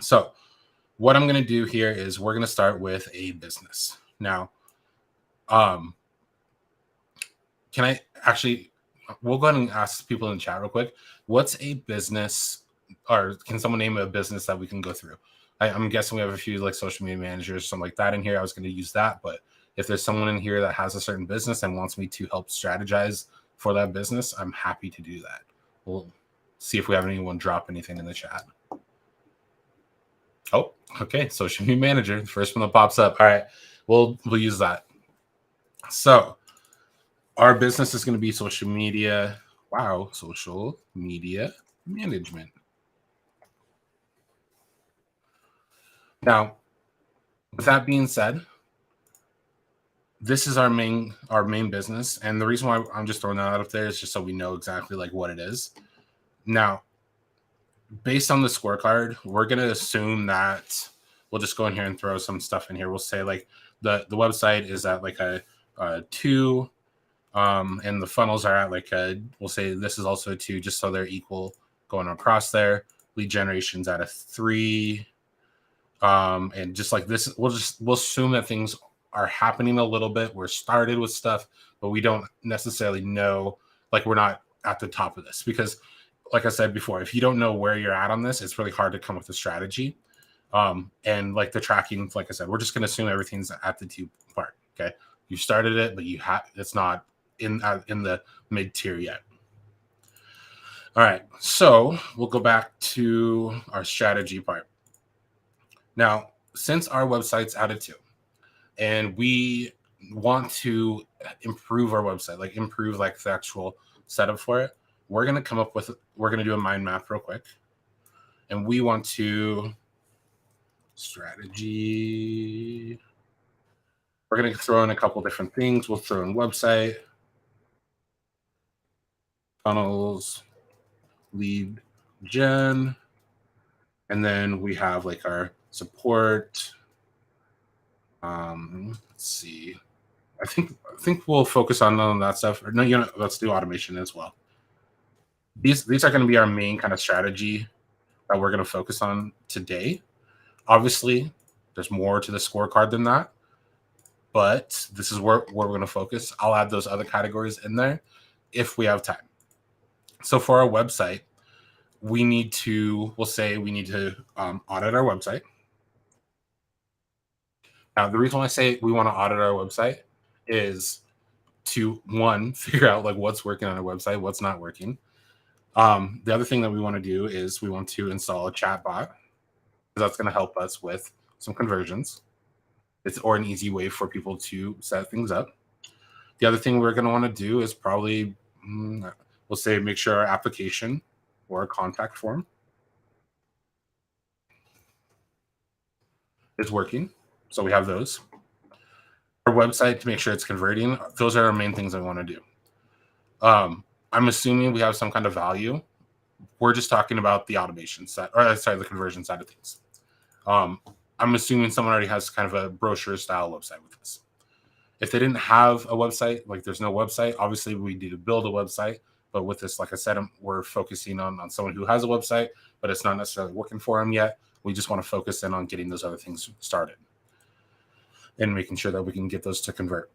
So what I'm going to do here is we're going to start with a business. Now, can I actually, we'll go ahead and ask people in the chat real quick. What's a business, or can someone name a business that we can go through? I'm guessing we have a few like social media managers, something like that in here. I was going to use that, but if there's someone in here that has a certain business and wants me to help strategize for that business, I'm happy to do that. We'll see if we have anyone drop anything in the chat. Oh, okay. Social media manager, the first one that pops up. All right, we'll use that. So our business is going to be social media. Wow, social media management. Now, with that being said, this is our main business, and the reason why I'm just throwing that out up there is just so we know exactly like what it is. Now, based on the scorecard, we're gonna assume that we'll just go in here and throw some stuff in here. We'll say like the website is at like a 2, and the funnels are at like we'll say this is also a 2, just so they're equal going across there. Lead generation's at a 3, and just like this, we'll assume that things are happening a little bit. We're started with stuff, but we don't necessarily know, like we're not at the top of this, because like I said before, if you don't know where you're at on this, it's really hard to come up with a strategy. And like the tracking, like I said, we're just going to assume everything's at the 2 part. Okay. You started it, but it's not in the mid tier yet. All right. So we'll go back to our strategy part. Now, since our website's at a 2, and we want to improve our website, like improve like the actual setup for it, we're going to do a mind map real quick. And we want to strategy. We're going to throw in a couple different things. We'll throw in website, funnels, lead gen, and then we have like our support. Let's see. I think we'll focus on that stuff. Or no, let's do automation as well. These are going to be our main kind of strategy that we're going to focus on today. Obviously, there's more to the scorecard than that, but this is where we're going to focus. I'll add those other categories in there if we have time. So for our website, we'll say we need to audit our website. Now, the reason why I say we want to audit our website is to, one, figure out like what's working on our website, what's not working. The other thing that we want to do is we want to install a chat bot, because that's going to help us with some conversions. Or an easy way for people to set things up. The other thing we're going to want to do is probably, we'll say, make sure our application or our contact form is working. So we have those. Our website, to make sure it's converting. Those are our main things I want to do. I'm assuming we have some kind of value. We're just talking about the automation side, or sorry, the conversion side of things. I'm assuming someone already has kind of a brochure style website with this. If they didn't have a website, like there's no website, obviously we need to build a website. But with this, like I said, we're focusing on someone who has a website, but it's not necessarily working for them yet. We just want to focus in on getting those other things started and making sure that we can get those to convert.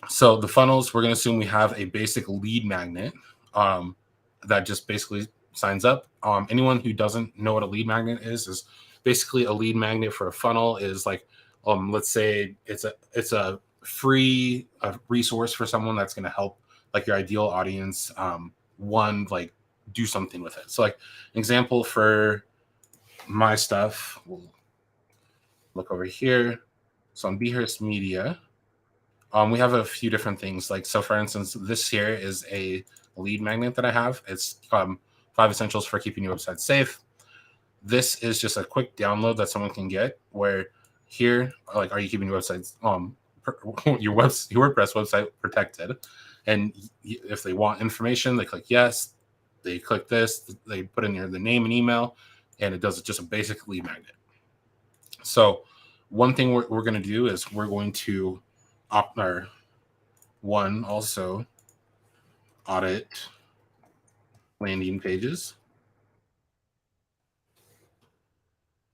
So the funnels, we're going to assume we have a basic lead magnet that just basically signs up. Anyone who doesn't know what a lead magnet is basically a lead magnet for a funnel is like, let's say it's a free resource for someone that's going to help like your ideal audience, like do something with it. So like an example for my stuff, we'll look over here. So on Hirst Media, we have a few different things. Like, so for instance, this here is a lead magnet that I have. It's 5 essentials for keeping your website safe. This is just a quick download that someone can get where here, like, are you keeping your websites, your WordPress website protected? And if they want information, they click yes, they click this, they put in the name and email, and it does just a basic lead magnet. So one thing we're going to do is we're going to also audit landing pages.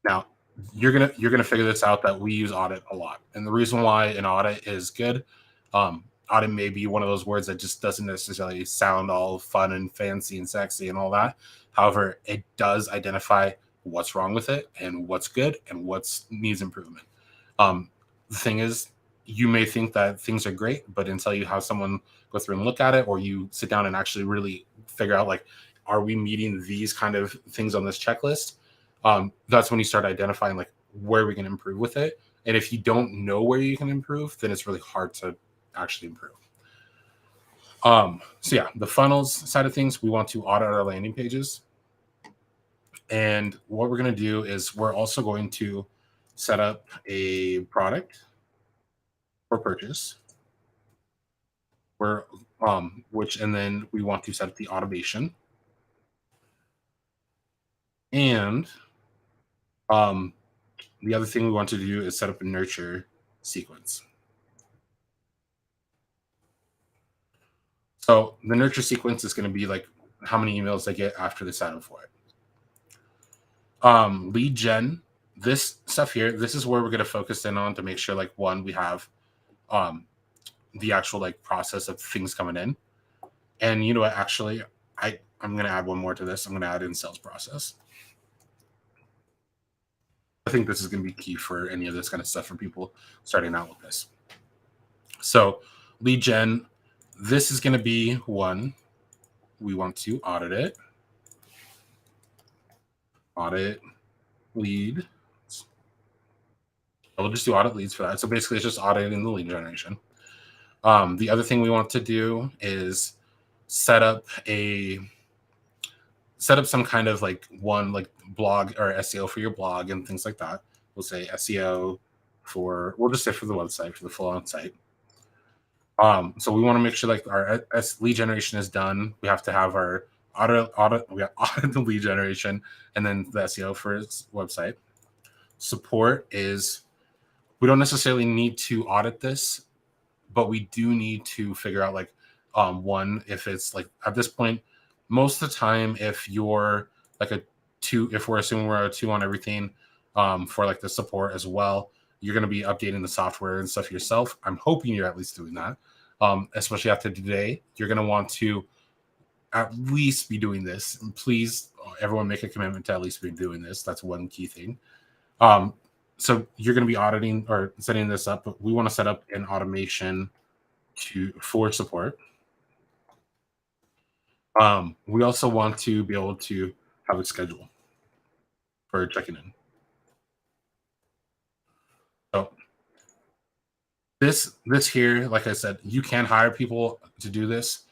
Now, you're gonna figure this out that we use audit a lot, and the reason why an audit is good, audit may be one of those words that just doesn't necessarily sound all fun and fancy and sexy and all that. However, it does identify what's wrong with it and what's good and what needs improvement. The thing is, you may think that things are great, but until you have someone go through and look at it, or you sit down and actually really figure out, like, are we meeting these kind of things on this checklist? That's when you start identifying like where we can improve with it. And if you don't know where you can improve, then it's really hard to actually improve. So yeah, the funnels side of things, we want to audit our landing pages. And what we're going to do is we're also going to set up a product for purchase. And then we want to set up the automation. And the other thing we want to do is set up a nurture sequence. So the nurture sequence is going to be like how many emails they get after they sign up for it. Lead gen, this stuff here, this is where we're going to focus in on to make sure, like, one, we have the actual like process of things coming in. And you know what, actually, I'm going to add one more to this. I'm going to add in sales process. I think this is going to be key for any of this kind of stuff for people starting out with this. So lead gen, this is going to be one. We want to audit it. Audit lead. We'll just do audit leads for that. So basically it's just auditing the lead generation. The other thing we want to do is set up some kind of like blog or SEO for your blog and things like that. we'll say SEO we'll just say for the website, for the full on site. So we want to make sure like our lead generation is done. We have to have our we have audit the lead generation and then the SEO for its website. Support is, we don't necessarily need to audit this, but we do need to figure out like one, if it's like at this point, most of the time, if you're like a 2, if we're assuming we're a 2 on everything, for like the support as well, you're going to be updating the software and stuff yourself. I'm hoping you're at least doing that. Especially after today, you're going to want to at least be doing this. And please, everyone make a commitment to at least be doing this. That's one key thing. So you're going to be auditing or setting this up, but we want to set up an automation for support. We also want to be able to have a schedule for checking in. So this here, like I said, you can hire people to do this.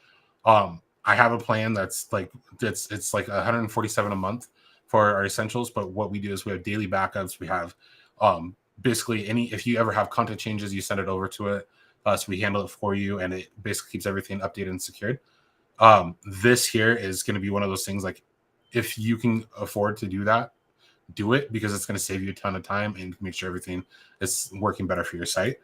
I have a plan that's like it's like 147 a month for our essentials, but what we do is we have daily backups. We have basically if you ever have content changes, you send it over to it. So we handle it for you, and it basically keeps everything updated and secured. This here is going to be one of those things, like if you can afford to do that, do it, because it's going to save you a ton of time and make sure everything is working better for your site.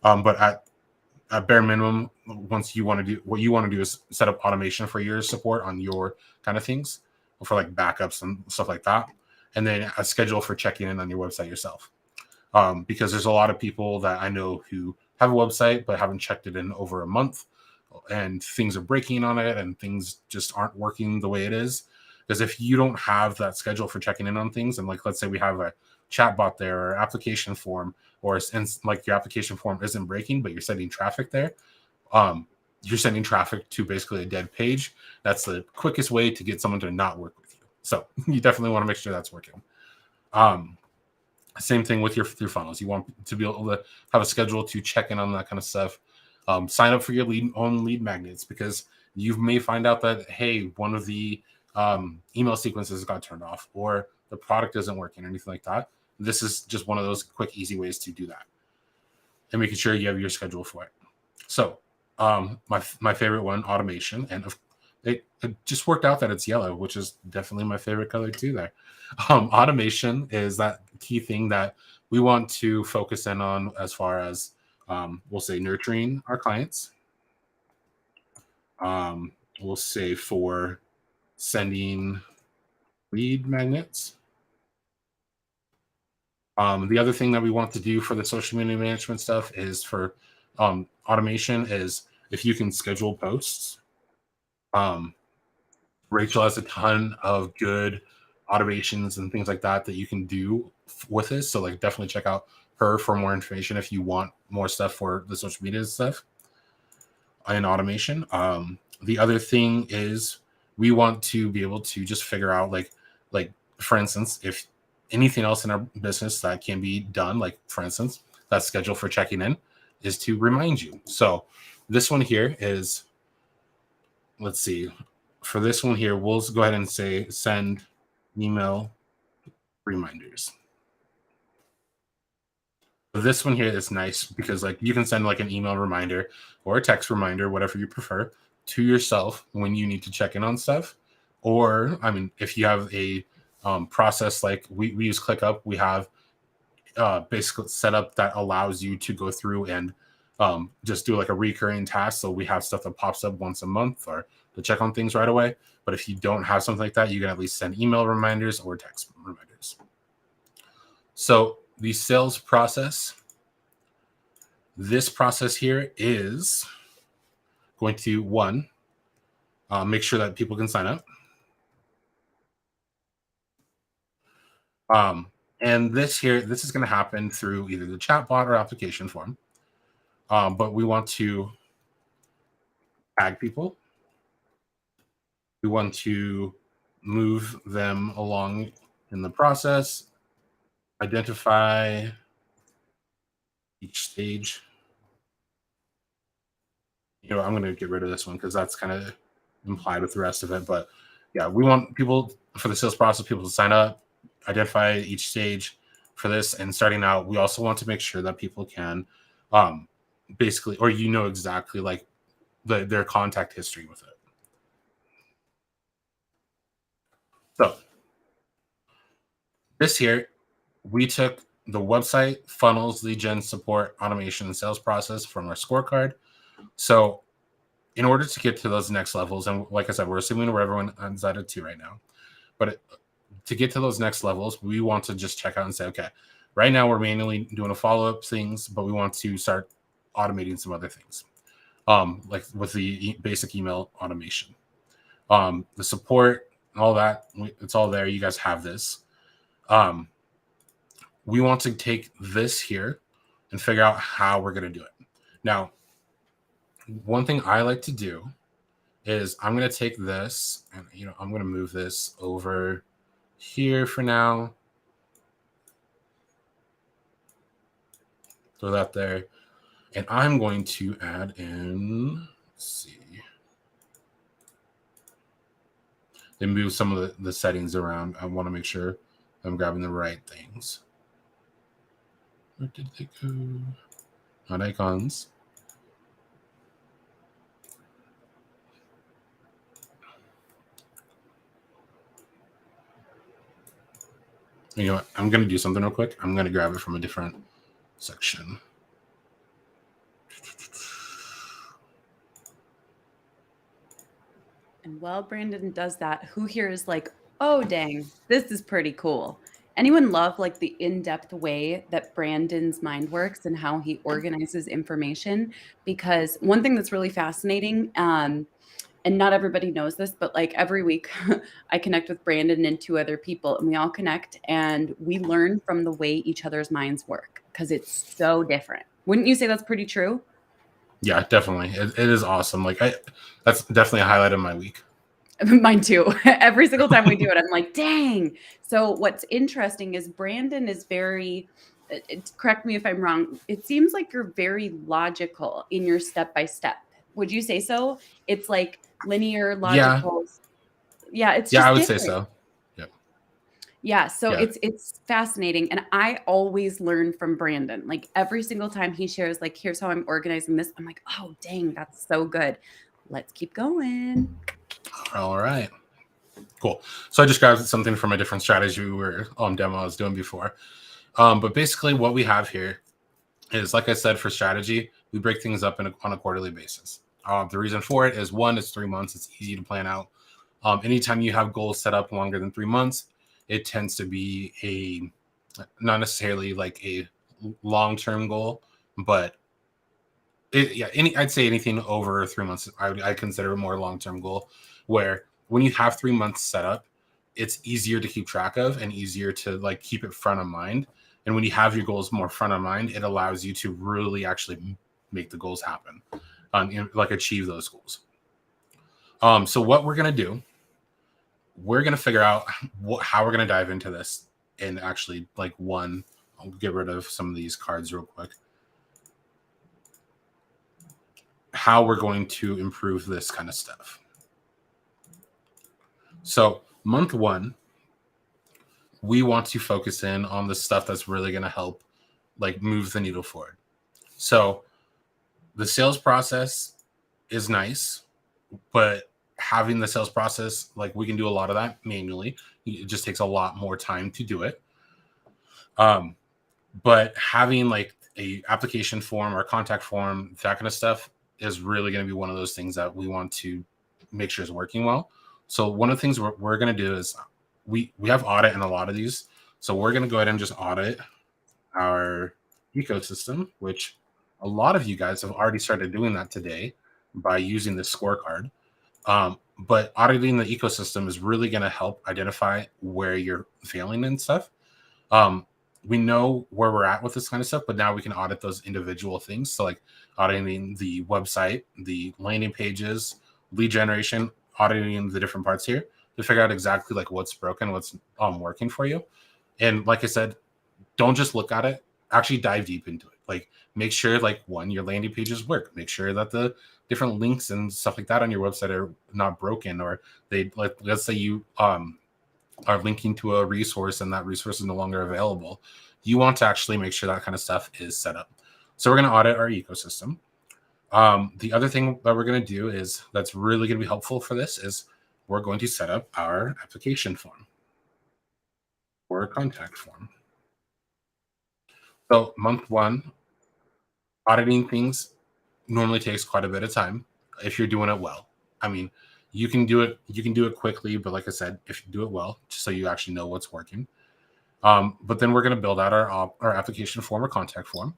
But at bare minimum, once you want to do, what you want to do is set up automation for your support on your kind of things, for like backups and stuff like that, and then a schedule for checking in on your website yourself. Because there's a lot of people that I know who have a website but haven't checked it in over a month, and things are breaking on it and things just aren't working the way it is. Because if you don't have that schedule for checking in on things, and like let's say we have a chat bot there or application form, or and like your application form isn't breaking but you're sending traffic there, you're sending traffic to basically a dead page. That's the quickest way to get someone to not work with you. So you definitely want to make sure that's working. Same thing with your funnels. You want to be able to have a schedule to check in on that kind of stuff. Sign up for your own lead magnets, because you may find out that, hey, one of the email sequences got turned off, or the product isn't working, or anything like that. This is just one of those quick, easy ways to do that, and making sure you have your schedule for it. So my favorite one, automation, and it just worked out that it's yellow, which is definitely my favorite color too there. Automation is that key thing that we want to focus in on, as far as we'll say nurturing our clients. We'll say for sending lead magnets. The other thing that we want to do for the social media management stuff is for automation is if you can schedule posts. Rachel has a ton of good automations and things like that you can do with this. So like definitely check out her for more information if you want more stuff for the social media stuff in automation. The other thing is we want to be able to just figure out like for instance, if anything else in our business that can be done, like for instance, that schedule for checking in is to remind you. So this one here is, let's see, for this one here, we'll go ahead and say send email reminders. This one here is nice because like you can send like an email reminder or a text reminder, whatever you prefer, to yourself when you need to check in on stuff. Or I mean, if you have a process like we use ClickUp, we have basically set up that allows you to go through and just do like a recurring task. So we have stuff that pops up once a month or to check on things right away. But if you don't have something like that, you can at least send email reminders or text reminders. So the sales process, this process here is going to, one, make sure that people can sign up. And this is going to happen through either the chatbot or application form. But we want to tag people. We want to move them along in the process, identify each stage. You know, I'm going to get rid of this one because that's kind of implied with the rest of it. But yeah, we want people for the sales process, people to sign up, identify each stage for this and starting out, we also want to make sure that people can basically, or exactly like their contact history with it. So this here, we took the website, funnels, lead gen, support, automation, and sales process from our scorecard. So in order to get to those next levels, and like I said, we're assuming where everyone is at a 2 right now, but to get to those next levels, we want to just check out and say, okay, right now we're manually doing a follow-up things, but we want to start automating some other things, like with the basic email automation, the support, all that. It's all there. You guys have this. We want to take this here and figure out how we're going to do it. Now, one thing I like to do is I'm going to take this and, I'm going to move this over here for now. Throw that there. And I'm going to add in, let's see, then move some of the settings around. I want to make sure I'm grabbing the right things. Where did they go? Not icons. You know what? I'm going to do something real quick. I'm going to grab it from a different section. And while Brandon does that, who here is like, oh, dang, this is pretty cool? Anyone love like the in-depth way that Brandon's mind works and how he organizes information? Because one thing that's really fascinating, and not everybody knows this, but like every week I connect with Brandon and 2 other people, and we all connect and we learn from the way each other's minds work because it's so different. Wouldn't you say that's pretty true? Yeah, definitely. It is awesome. Like that's definitely a highlight of my week. Mine too. Every single time we do it, I'm like, dang. So what's interesting is Brandon is very, correct me if I'm wrong, it seems like you're very logical in your step-by-step. Would you say so? It's like linear, logical. Yeah, it's just I would different. say so. Yeah, so it's fascinating, and I always learn from Brandon. Like every single time he shares, like, here's how I'm organizing this. I'm like, oh, dang, that's so good. Let's keep going. All right. Cool. So I just grabbed something from a different strategy we were on demo I was doing before. But basically what we have here is, like I said, for strategy, we break things up on a quarterly basis. The reason for it is, 1, it's 3 months. It's easy to plan out. Anytime you have goals set up longer than 3 months, it tends to be not necessarily like a long-term goal, but I'd say anything over 3 months, I consider a more long-term goal, where when you have 3 months set up, it's easier to keep track of and easier to like keep it front of mind. And when you have your goals more front of mind, it allows you to really actually make the goals happen, like achieve those goals. So what we're going to do, we're going to figure out how we're going to dive into this. And actually, like, I'll get rid of some of these cards real quick. How we're going to improve this kind of stuff. So month 1, we want to focus in on the stuff that's really going to help like move the needle forward. So the sales process is nice, but having the sales process, like, we can do a lot of that manually. It just takes a lot more time to do it. But having like a application form or contact form, that kind of stuff, is really going to be one of those things that we want to make sure is working well. So one of the things we're going to do is we have audit in a lot of these. So we're going to go ahead and just audit our ecosystem, which a lot of you guys have already started doing that today by using the scorecard. But auditing the ecosystem is really going to help identify where you're failing and stuff. We know where we're at with this kind of stuff, but now we can audit those individual things. So like auditing the website, the landing pages, lead generation, auditing the different parts here to figure out exactly like what's broken, what's working for you. And like I said, don't just look at it, actually dive deep into it. Like, make sure, like, 1, your landing pages work. Make sure that the different links and stuff like that on your website are not broken, or they, like, let's say you are linking to a resource and that resource is no longer available, you want to actually make sure that kind of stuff is set up. So we're going to audit our ecosystem. The other thing that we're going to do is that's really going to be helpful for this is we're going to set up our application form or contact form. So month one, auditing things normally takes quite a bit of time if you're doing it well. I mean, you can do it quickly, but like I said, if you do it well, just so you actually know what's working. But then we're going to build out our application form or contact form.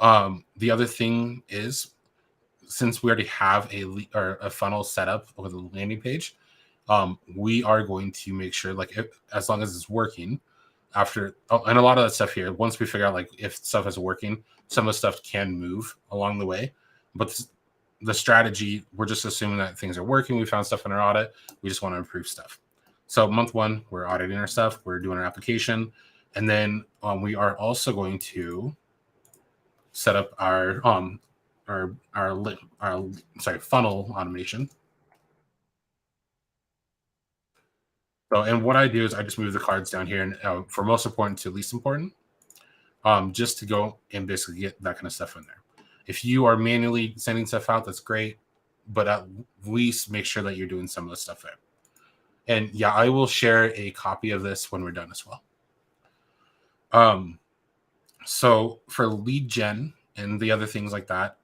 The other thing is, since we already have a funnel set up with a landing page, we are going to make sure, like, as long as it's working, and a lot of that stuff here, once we figure out like if stuff is working, some of the stuff can move along the way. But the strategy, we're just assuming that things are working. We found stuff in our audit. We just want to improve stuff. So month one, we're auditing our stuff. We're doing our application, and then we are also going to set up our funnel automation. So, and what I do is I just move the cards down here, and for most important to least important, just to go and basically get that kind of stuff in there. If you are manually sending stuff out, that's great, but at least make sure that you're doing some of the stuff there. And yeah, I will share a copy of this when we're done as well. So for lead gen and the other things like that,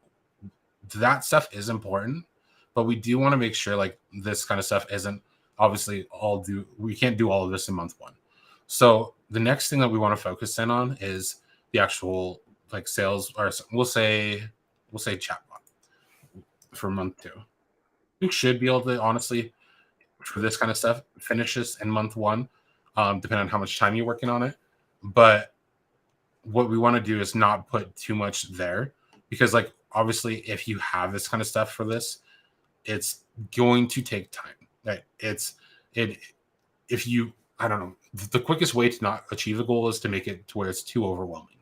that stuff is important, but we do want to make sure like this kind of stuff isn't obviously we can't do all of this in month one. So the next thing that we want to focus in on is the actual like sales, or we'll say chatbot for month two. We should be able to honestly, for this kind of stuff, finish this in month one, depending on how much time you're working on it. But what we want to do is not put too much there, because like obviously if you have this kind of stuff for this, it's going to take time. Right? If you, I don't know, the quickest way to not achieve a goal is to make it to where it's too overwhelming.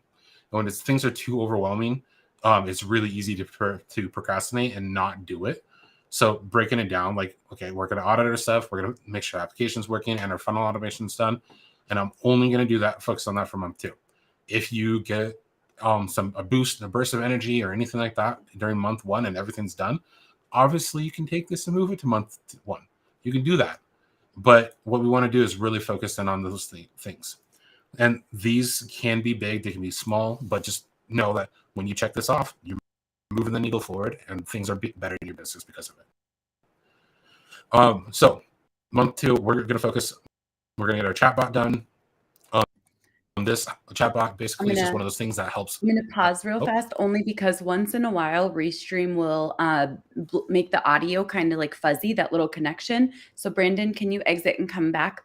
And when things are too overwhelming, it's really easy to procrastinate and not do it. So breaking it down, like, okay, we're going to audit our stuff. We're going to make sure our application's working and our funnel automation's done. And I'm only going to do that, focus on that for month two. If you get a burst of energy or anything like that during month one and everything's done, obviously you can take this and move it to month one. You can do that. But what we want to do is really focus in on those things. And these can be big, they can be small, but just know that when you check this off, you're moving the needle forward and things are better in your business because of it. So month two, we're going to focus, we're going to get our chatbot done. This chatbot basically is just one of those things that helps. I'm going to pause real fast, only because once in a while, Restream will make the audio kind of like fuzzy, that little connection. So Brandon, can you exit and come back?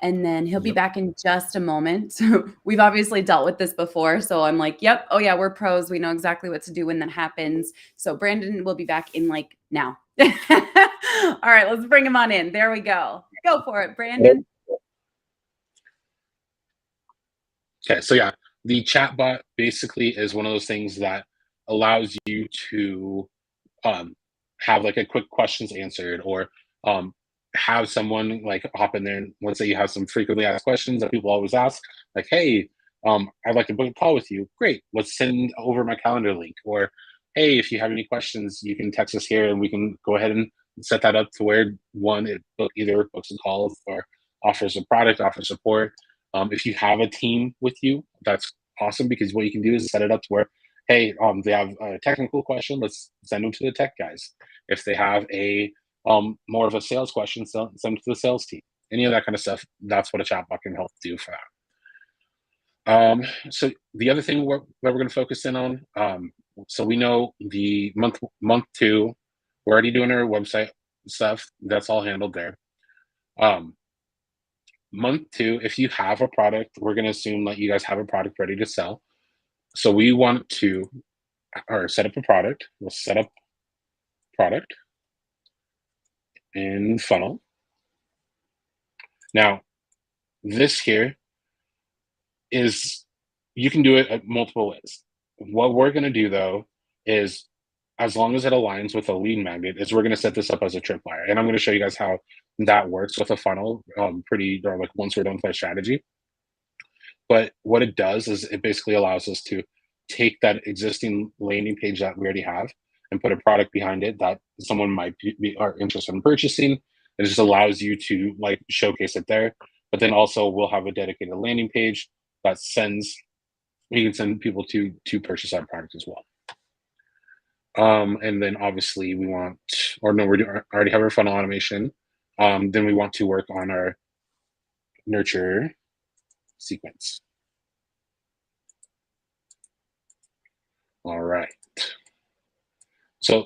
And then he'll be back in just a moment. We've obviously dealt with this before. So I'm like, yep. Oh yeah, we're pros. We know exactly what to do when that happens. So Brandon will be back in like now. All right, let's bring him on in. There we go. Go for it, Brandon. Okay, so yeah, the chatbot basically is one of those things that allows you to have like a quick questions answered, or have someone like hop in there and let's say you have some frequently asked questions that people always ask, like, hey, I'd like to book a call with you. Great, let's send over my calendar link. Or hey, if you have any questions, you can text us here and we can go ahead and set that up to where it either books a call or offers a product, offers support. If you have a team with you, that's awesome, because what you can do is set it up to where, hey, they have a technical question, let's send them to the tech guys. If they have a more of a sales question, send them to the sales team. Any of that kind of stuff, that's what a chatbot can help do for that. So the other thing that we're going to focus in on, so we know the month two, we're already doing our website stuff. That's all handled there. Month two, if you have a product, we're going to assume that you guys have a product ready to sell. So we want to set up a product. We'll set up product in funnel. Now, this here is, you can do it at multiple ways. What we're going to do though is as long as it aligns with a lead magnet, is we're going to set this up as a tripwire. And I'm going to show you guys how that works with a funnel or like once we're done with our strategy. But what it does is it basically allows us to take that existing landing page that we already have and put a product behind it that someone might be are interested in purchasing. It just allows you to like showcase it there. But then also we'll have a dedicated landing page that sends you can send people to purchase our product as well. And then obviously we want, or no, we already have our funnel automation. Then we want to work on our nurture sequence. All right. So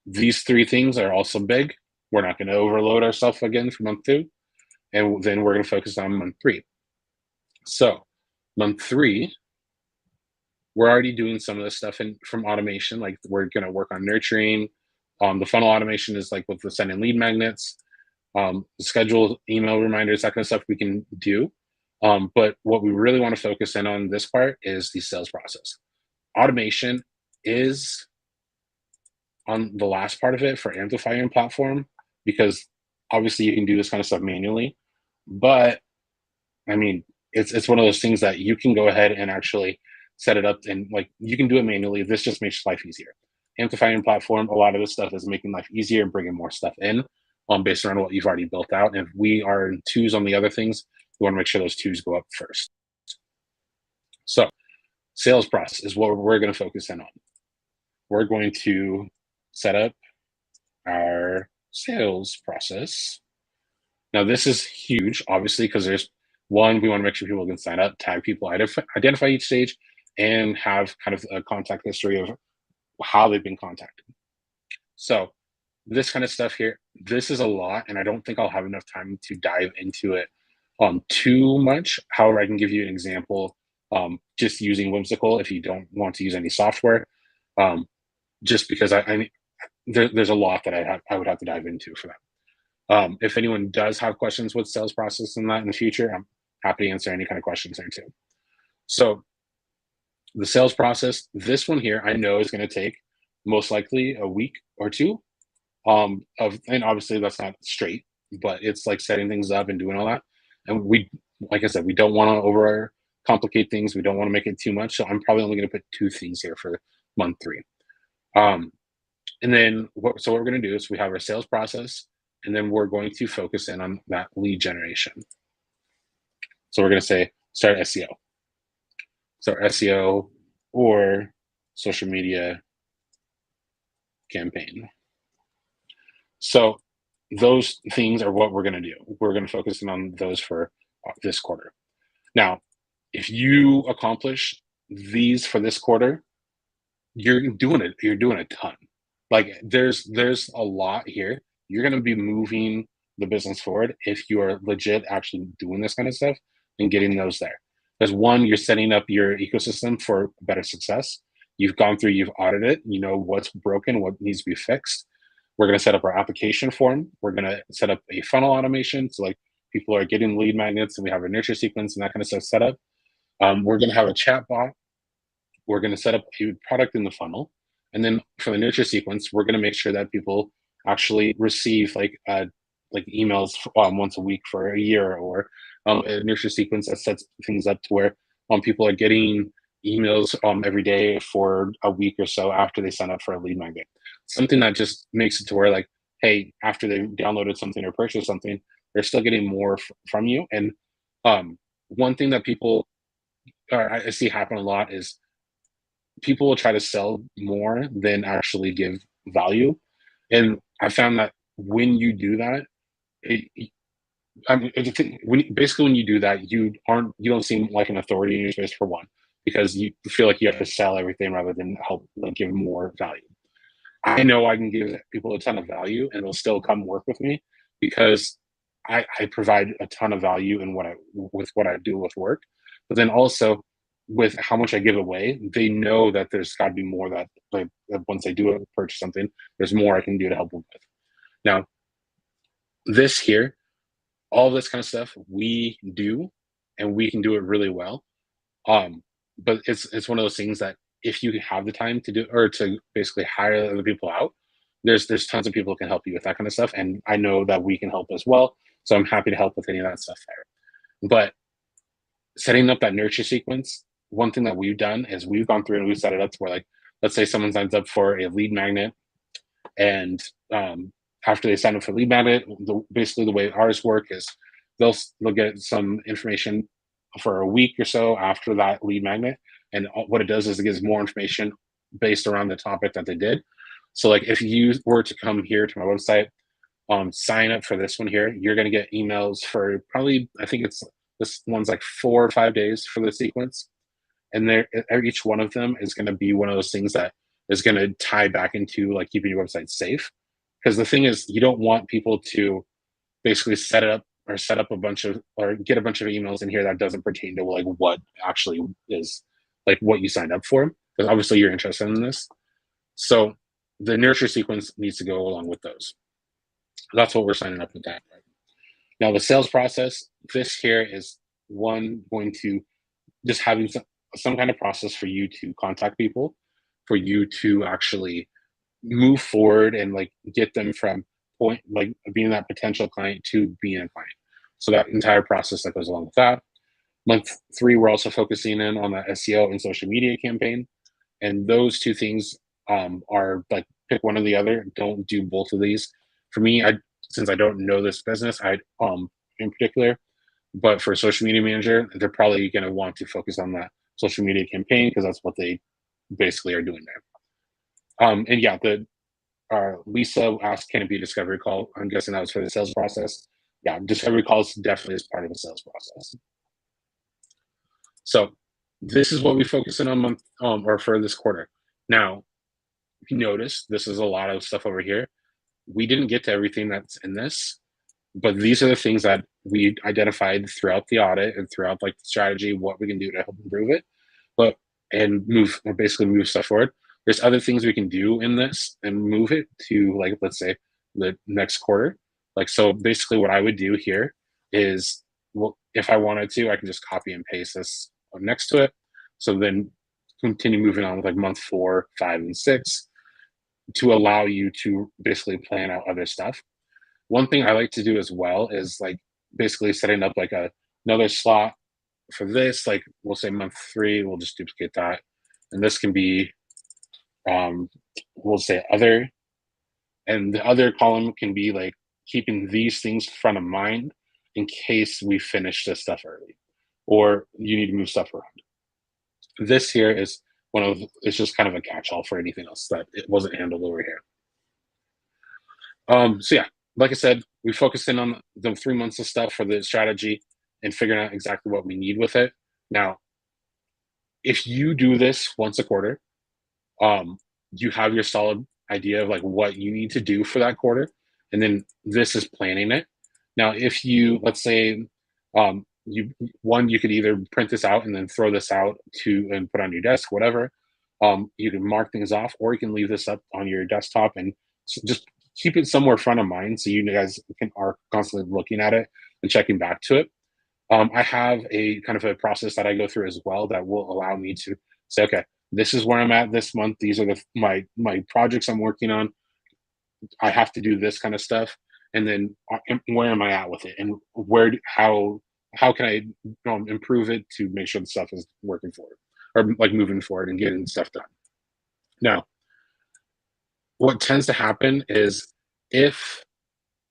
these three things are also big. We're not going to overload ourselves again for month 2. And then we're going to focus on month 3. So month 3, we're already doing some of this stuff from automation. Like we're going to work on nurturing. The funnel automation is like with the sending lead magnets, schedule email reminders, that kind of stuff we can do. But what we really want to focus in on this part is the sales process. Automation is on the last part of it for AMPLIFY your platform, because obviously you can do this kind of stuff manually. But I mean, it's one of those things that you can go ahead and actually set it up, and like you can do it manually. This just makes life easier. AMPLIFY your platform, a lot of this stuff is making life easier and bringing more stuff in based on what you've already built out. And if we are in 2s on the other things, we want to make sure those 2s go up first. So sales process is what we're going to focus in on. We're going to set up our sales process. Now, this is huge, obviously, because there's one, we want to make sure people can sign up, tag people, identify each stage, and have kind of a contact history of how they've been contacted. So this kind of stuff here, this is a lot, and I don't think I'll have enough time to dive into it too much. However, I can give you an example just using Whimsical if you don't want to use any software, just because there's a lot that I would have to dive into for that. If anyone does have questions with sales process and that in the future, I'm happy to answer any kind of questions there too. So the sales process, this one here, I know is going to take most likely a week or 2. And obviously that's not straight, but it's like setting things up and doing all that. And we, like I said, we don't want to over complicate things. We don't want to make it too much. So I'm probably only going to put 2 things here for month 3. And then what we're going to do is we have our sales process, and then we're going to focus in on that lead generation. So we're going to say start SEO. So SEO or social media campaign. So those things are what we're going to do. We're going to focus in on those for this quarter. Now, if you accomplish these for this quarter, you're doing it. You're doing a ton. Like there's a lot here. You're going to be moving the business forward if you are legit actually doing this kind of stuff and getting those there. Because one, you're setting up your ecosystem for better success. You've gone through, you've audited it, you know what's broken, what needs to be fixed. We're going to set up our application form. We're going to set up a funnel automation. So like people are getting lead magnets, and we have a nurture sequence and that kind of stuff set up. We're going to have a chat bot. We're going to set up a product in the funnel. And then for the nurture sequence, we're going to make sure that people actually receive like emails once a week for a year, or a nurture sequence that sets things up to where people are getting emails every day for a week or so after they sign up for a lead magnet. Something that just makes it to where like, hey, after they downloaded something or purchased something, they're still getting more from you. And one thing that people I see happen a lot is people will try to sell more than actually give value. And I found that when you do that, when you do that, you don't seem like an authority in your space, for one, because you feel like you have to sell everything rather than help give more value. I know I can give people a ton of value and they'll still come work with me because I provide a ton of value in what I do with work. But then also with how much I give away, they know that there's got to be more that like once they do purchase something, there's more I can do to help them with. Now, this here, all this kind of stuff we do, and we can do it really well. But it's one of those things that if you have the time to do, or to basically hire other people out, there's tons of people who can help you with that kind of stuff. And I know that we can help as well. So I'm happy to help with any of that stuff there. But setting up that nurture sequence, one thing that we've done is we've gone through and we've set it up to where, like, let's say someone signs up for a lead magnet, and after they sign up for lead magnet, basically the way ours work is they'll get some information for a week or so after that lead magnet, and what it does is it gives more information based around the topic that they did. So like if you were to come here to my website, sign up for this one here, you're going to get emails for probably, I think it's, this one's like 4 or 5 days for the sequence, and there each one of them is going to be one of those things that is going to tie back into like keeping your website safe. Because the thing is, you don't want people to basically set up a bunch of, or get a bunch of emails in here that doesn't pertain to like what actually is like what you signed up for, because obviously you're interested in this. So the nurture sequence needs to go along with those. That's what we're signing up with that. Now the sales process, this here is one going to just having some kind of process for you to contact people, for you to actually move forward and like get them from point, like being that potential client to being a client. So that entire process that goes along with that. Month 3, we're also focusing in on the SEO and social media campaign. And those two things are like, pick one or the other. Don't do both of these. For me, since I don't know this business, I in particular, but for social media manager, they're probably going to want to focus on that social media campaign because that's what they basically are doing there. And yeah, Lisa asked, can it be a discovery call? I'm guessing that was for the sales process. Yeah, discovery calls definitely is part of the sales process. So this is what we focus in on month or for this quarter. Now, if you notice, this is a lot of stuff over here. We didn't get to everything that's in this, but these are the things that we identified throughout the audit and throughout like the strategy, what we can do to help improve it, but and basically move stuff forward. There's other things we can do in this and move it to like, let's say the next quarter. Like, so basically what I would do here is, well, if I wanted to, I can just copy and paste this next to it. So then continue moving on with like month 4, 5, and 6 to allow you to basically plan out other stuff. One thing I like to do as well is like basically setting up like another slot for this. Like we'll say month 3, we'll just duplicate that, and this can be we'll say other, and the other column can be like keeping these things front of mind in case we finish this stuff early or you need to move stuff around. This here is it's just kind of a catch-all for anything else that it wasn't handled over here. So yeah, like I said, we focused in on the 3 months of stuff for the strategy and figuring out exactly what we need with it. Now, if you do this once a quarter, you have your solid idea of like what you need to do for that quarter, and then this is planning it. Now, if you, let's say, you could either print this out and then throw this out and put on your desk, whatever. You can mark things off, or you can leave this up on your desktop and just keep it somewhere front of mind so you guys are constantly looking at it and checking back to it. I have a kind of a process that I go through as well that will allow me to say, okay, this is where I'm at this month. These are my projects I'm working on. I have to do this kind of stuff, and then where am I at with it, and how can I improve it to make sure the stuff is working forward or like moving forward and getting stuff done. Now, what tends to happen is if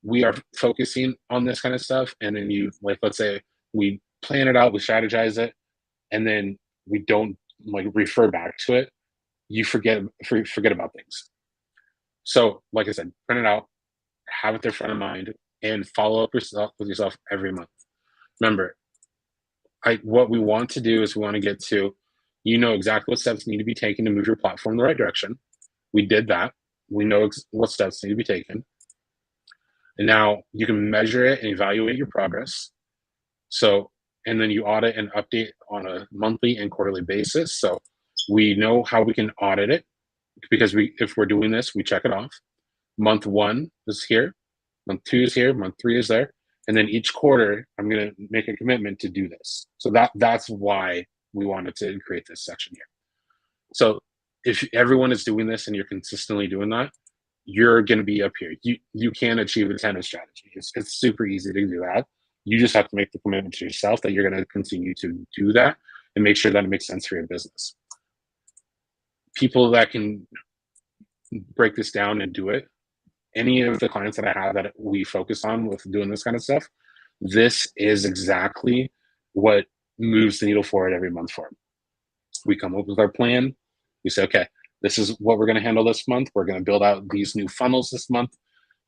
we are focusing on this kind of stuff, and then you like, let's say we plan it out, we strategize it, and then we don't like refer back to it, you forget about things. So like I said, print it out, have it there front of mind, and follow up with yourself every month. Remember, what we want to do is we want to get to, exactly what steps need to be taken to move your platform in the right direction. We did that. We know what steps need to be taken. And now you can measure it and evaluate your progress. So, and then you audit and update on a monthly and quarterly basis. So we know how we can audit it, because if we're doing this, we check it off. Month 1 is here, month 2 is here, month 3 is there. And then each quarter, I'm going to make a commitment to do this. So that's why we wanted to create this section here. So if everyone is doing this and you're consistently doing that, you're going to be up here. You can achieve a 10 strategy. It's super easy to do that. You just have to make the commitment to yourself that you're going to continue to do that and make sure that it makes sense for your business. People that can break this down and do it, any of the clients that I have that we focus on with doing this kind of stuff, this is exactly what moves the needle forward every month for them. We come up with our plan. We say, okay, this is what we're going to handle this month. We're going to build out these new funnels this month.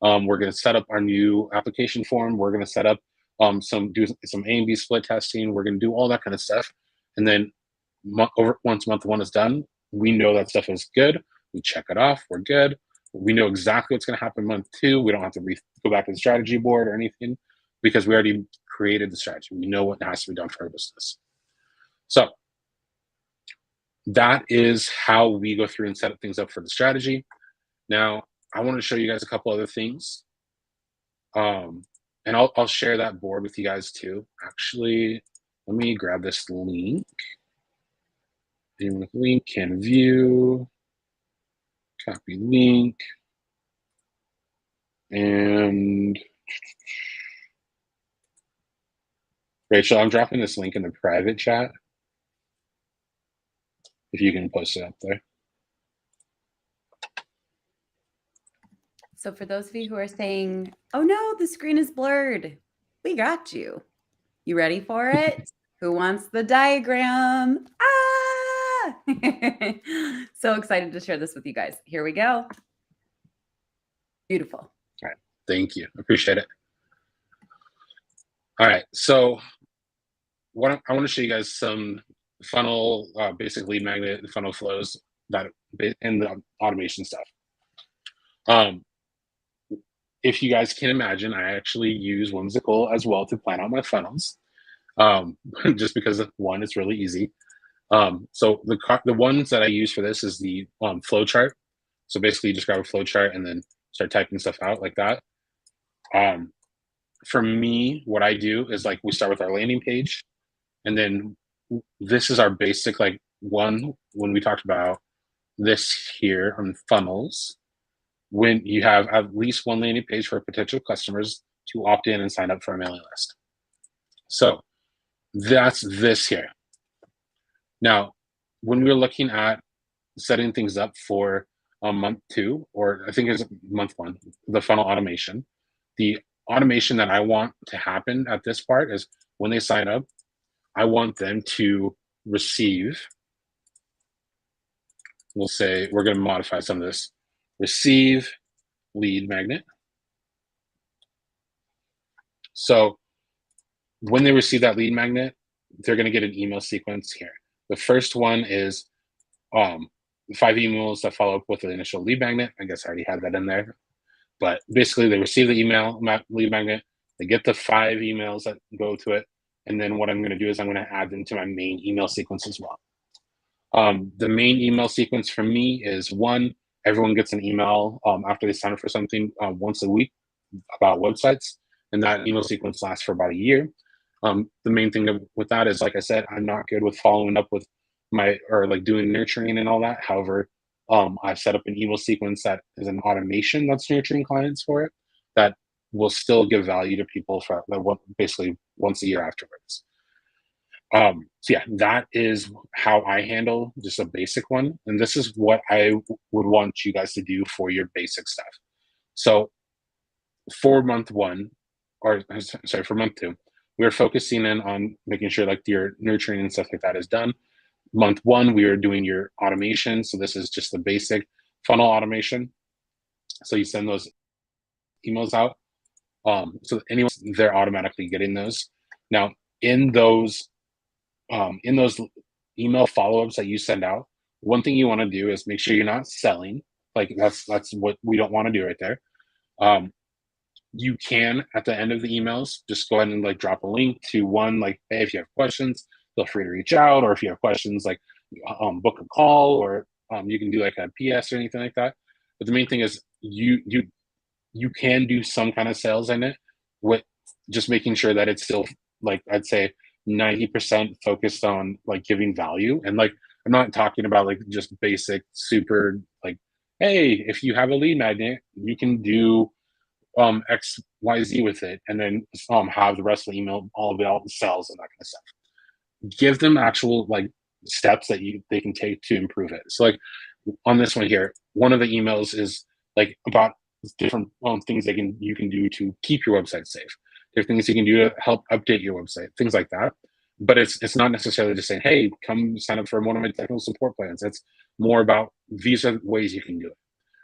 We're going to set up our new application form. We're going to set up do some A and B split testing. We're going to do all that kind of stuff. And then once month one is done, we know that stuff is good. We check it off. We're good. We know exactly what's going to happen month two. We don't have to go back to the strategy board or anything because we already created the strategy. We know what has to be done for our business. So that is how we go through and set things up for the strategy. Now, I want to show you guys a couple other things. And I'll share that board with you guys too. Actually, let me grab this link. Anyone with link can view. Copy link. And Rachel, I'm dropping this link in the private chat. If you can post it up there. So for those of you who are saying, oh no, the screen is blurred, we got you. You ready for it? Who wants the diagram? Ah! So excited to share this with you guys. Here we go. Beautiful. All right. Thank you. Appreciate it. All right. So I want to show you guys some funnel, basic lead magnet funnel flows that and the automation stuff. If you guys can imagine, I actually use Whimsical as well to plan out my funnels, just because one, it's really easy. So the ones that I use for this is the flow chart. So basically, you just grab a flow chart and then start typing stuff out like that. For me, what I do is like we start with our landing page, and then this is our basic one when we talked about this here on funnels. When you have at least one landing page for potential customers to opt in and sign up for a mailing list. So that's this here. Now, when we're looking at setting things up for month two, or I think it's month one, the funnel automation, the automation that I want to happen at this part is when they sign up, I want them to receive, we'll say, we're going to modify some of this, receive lead magnet. So when they receive that lead magnet, they're going to get an email sequence here. The first one is 5 emails that follow up with the initial lead magnet. I guess I already had that in there. But basically, they receive the lead magnet. They get the 5 emails that go to it. And then what I'm going to do is I'm going to add them to my main email sequence as well. The main email sequence for me is one, everyone gets an email after they sign up for something once a week about websites. And that email sequence lasts for about a year. The main thing with that is, like I said, I'm not good with following up with doing nurturing and all that. However, I've set up an email sequence that is an automation that's nurturing clients for it that will still give value to people for basically once a year afterwards. So yeah, that is how I handle just a basic one. And this is what I would want you guys to do for your basic stuff. So for month one, or sorry, for month two, we're focusing in on making sure like your nurturing and stuff like that is done. Month one, we are doing your automation. So this is just the basic funnel automation. So you send those emails out. So anyone, they're automatically getting those. Now, in those email follow-ups that you send out, one thing you want to do is make sure you're not selling. Like that's what we don't want to do right there. You can, at the end of the emails, just go ahead and like drop a link to one, like, hey, if you have questions, feel free to reach out. Or if you have questions, like book a call, or you can do like a PS or anything like that. But the main thing is you can do some kind of sales in it, with just making sure that it's still, like, I'd say 90% focused on like giving value. And like I'm not talking about like just basic super like, hey, if you have a lead magnet, you can do XYZ with it, and then have the rest of the email all about sales and that kind of stuff. Give them actual like steps that they can take to improve it. So like on this one here, one of the emails is like about different things you can do to keep your website safe. There are things you can do to help update your website, things like that. But it's not necessarily just saying, hey, come sign up for one of my technical support plans. It's more about these are ways you can do it.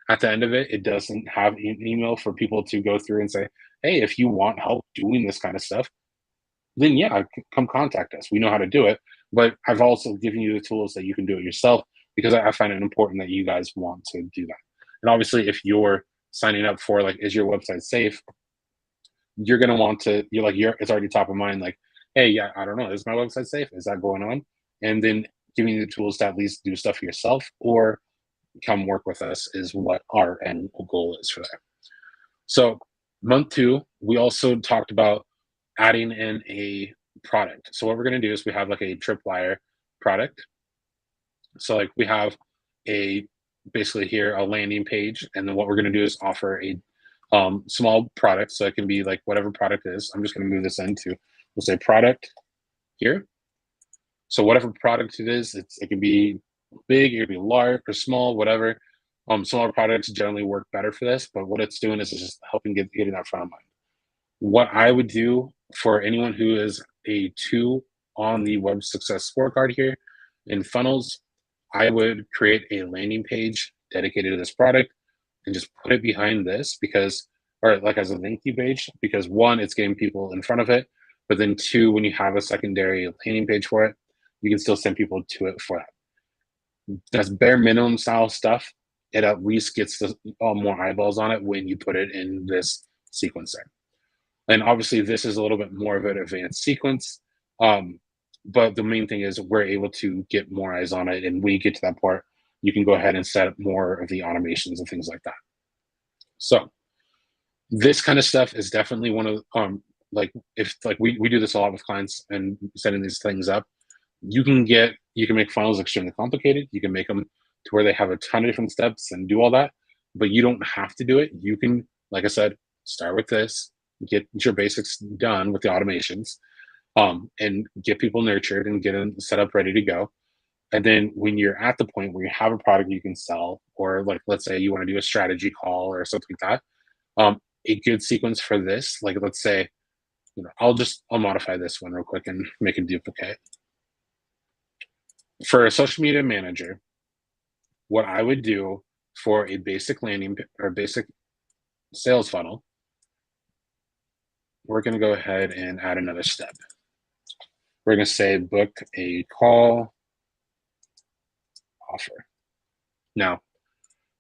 At the end of it, it doesn't have an email for people to go through and say, hey, if you want help doing this kind of stuff, then yeah, come contact us. We know how to do it. But I've also given you the tools that you can do it yourself because I find it important that you guys want to do that. And obviously, if you're signing up for like, is your website safe? You're gonna want to. It's already top of mind. Like, hey, yeah, I don't know, is my website safe? Is that going on? And then giving you the tools to at least do stuff yourself or come work with us is what our end goal is for that. So month 2, we also talked about adding in a product. So what we're going to do is we have like a tripwire product. So like we have a basically here a landing page, and then what we're going to do is offer a small product. So it can be like whatever product is. I'm just going to move this into, we'll say product here. So whatever product it is, it can be big, it can be large or small, whatever. Smaller products generally work better for this, but what it's doing is it's just helping getting that front of mind. What I would do for anyone who is a 2 on the web success scorecard here in funnels, I would create a landing page dedicated to this product and just put it behind this or like as a thank you page, because 1, it's getting people in front of it, but then 2, when you have a secondary landing page for it, you can still send people to it for that. That's bare minimum style stuff. It at least gets more eyeballs on it when you put it in this sequencer. And obviously, this is a little bit more of an advanced sequence. But the main thing is we're able to get more eyes on it. And when you get to that part, you can go ahead and set up more of the automations and things like that. So this kind of stuff is definitely one of like if like we do this a lot with clients and setting these things up. You can make funnels extremely complicated. You can make them to where they have a ton of different steps and do all that, but you don't have to do it. You can, like I said, start with this, get your basics done with the automations, and get people nurtured and get them set up ready to go. And then when you're at the point where you have a product you can sell, or like let's say you want to do a strategy call or something like that, a good sequence for this, like let's say, I'll modify this one real quick and make a duplicate. For a social media manager, what I would do for a basic landing or basic sales funnel, we're going to go ahead and add another step. We're going to say book a call offer. Now,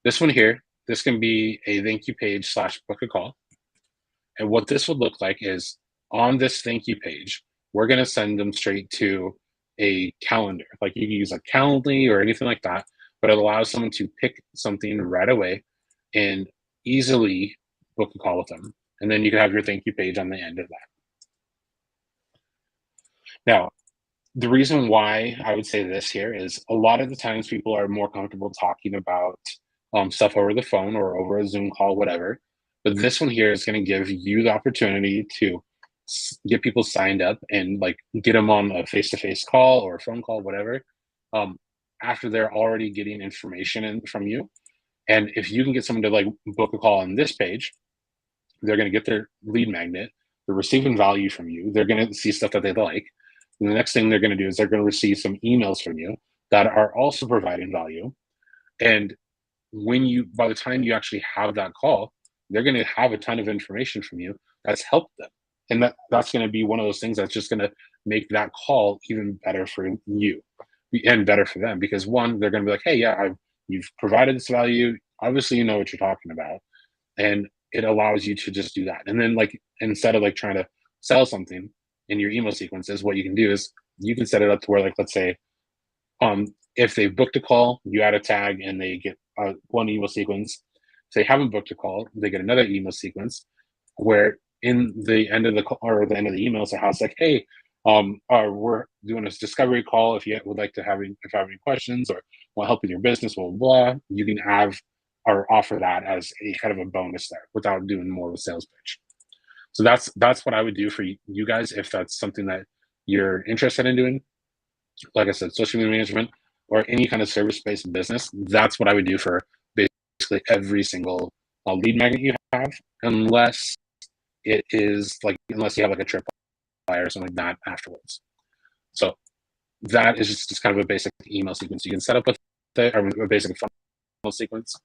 this one here, this can be a thank you page / book a call. And what this would look like is on this thank you page, we're going to send them straight to a calendar. Like you can use a Calendly or anything like that, but it allows someone to pick something right away and easily book a call with them. And then you can have your thank you page on the end of that. Now, the reason why I would say this here is a lot of the times people are more comfortable talking about stuff over the phone or over a Zoom call, whatever. But this one here is going to give you the opportunity to get people signed up and like get them on a face-to-face call or a phone call, whatever, after they're already getting information in from you. And if you can get someone to like book a call on this page, they're going to get their lead magnet. They're receiving value from you. They're going to see stuff that they like. And the next thing they're going to do is they're going to receive some emails from you that are also providing value. And by the time you actually have that call, they're going to have a ton of information from you that's helped them. And that's going to be one of those things that's just going to make that call even better for you and better for them. Because 1, they're going to be like, hey, yeah, you've provided this value. Obviously, you know what you're talking about. And it allows you to just do that. And then like, instead of like trying to sell something in your email sequences, what you can do is you can set it up to where like, let's say, if they've booked a call, you add a tag and they get one email sequence. If they haven't booked a call, they get another email sequence where in the end of the call or the end of the emails, the house like, hey, or we're doing this discovery call. If you would like to have any questions or want help in your business, blah, blah, blah, you can have or offer that as a kind of a bonus there without doing more of a sales pitch. So that's what I would do for you guys if that's something that you're interested in doing. Like I said, social media management or any kind of service-based business, that's what I would do for basically every single lead magnet you have, unless it is like, unless you have like a trip or something like that afterwards. So that is just kind of a basic email sequence you can set up with it, or a basic funnel sequence.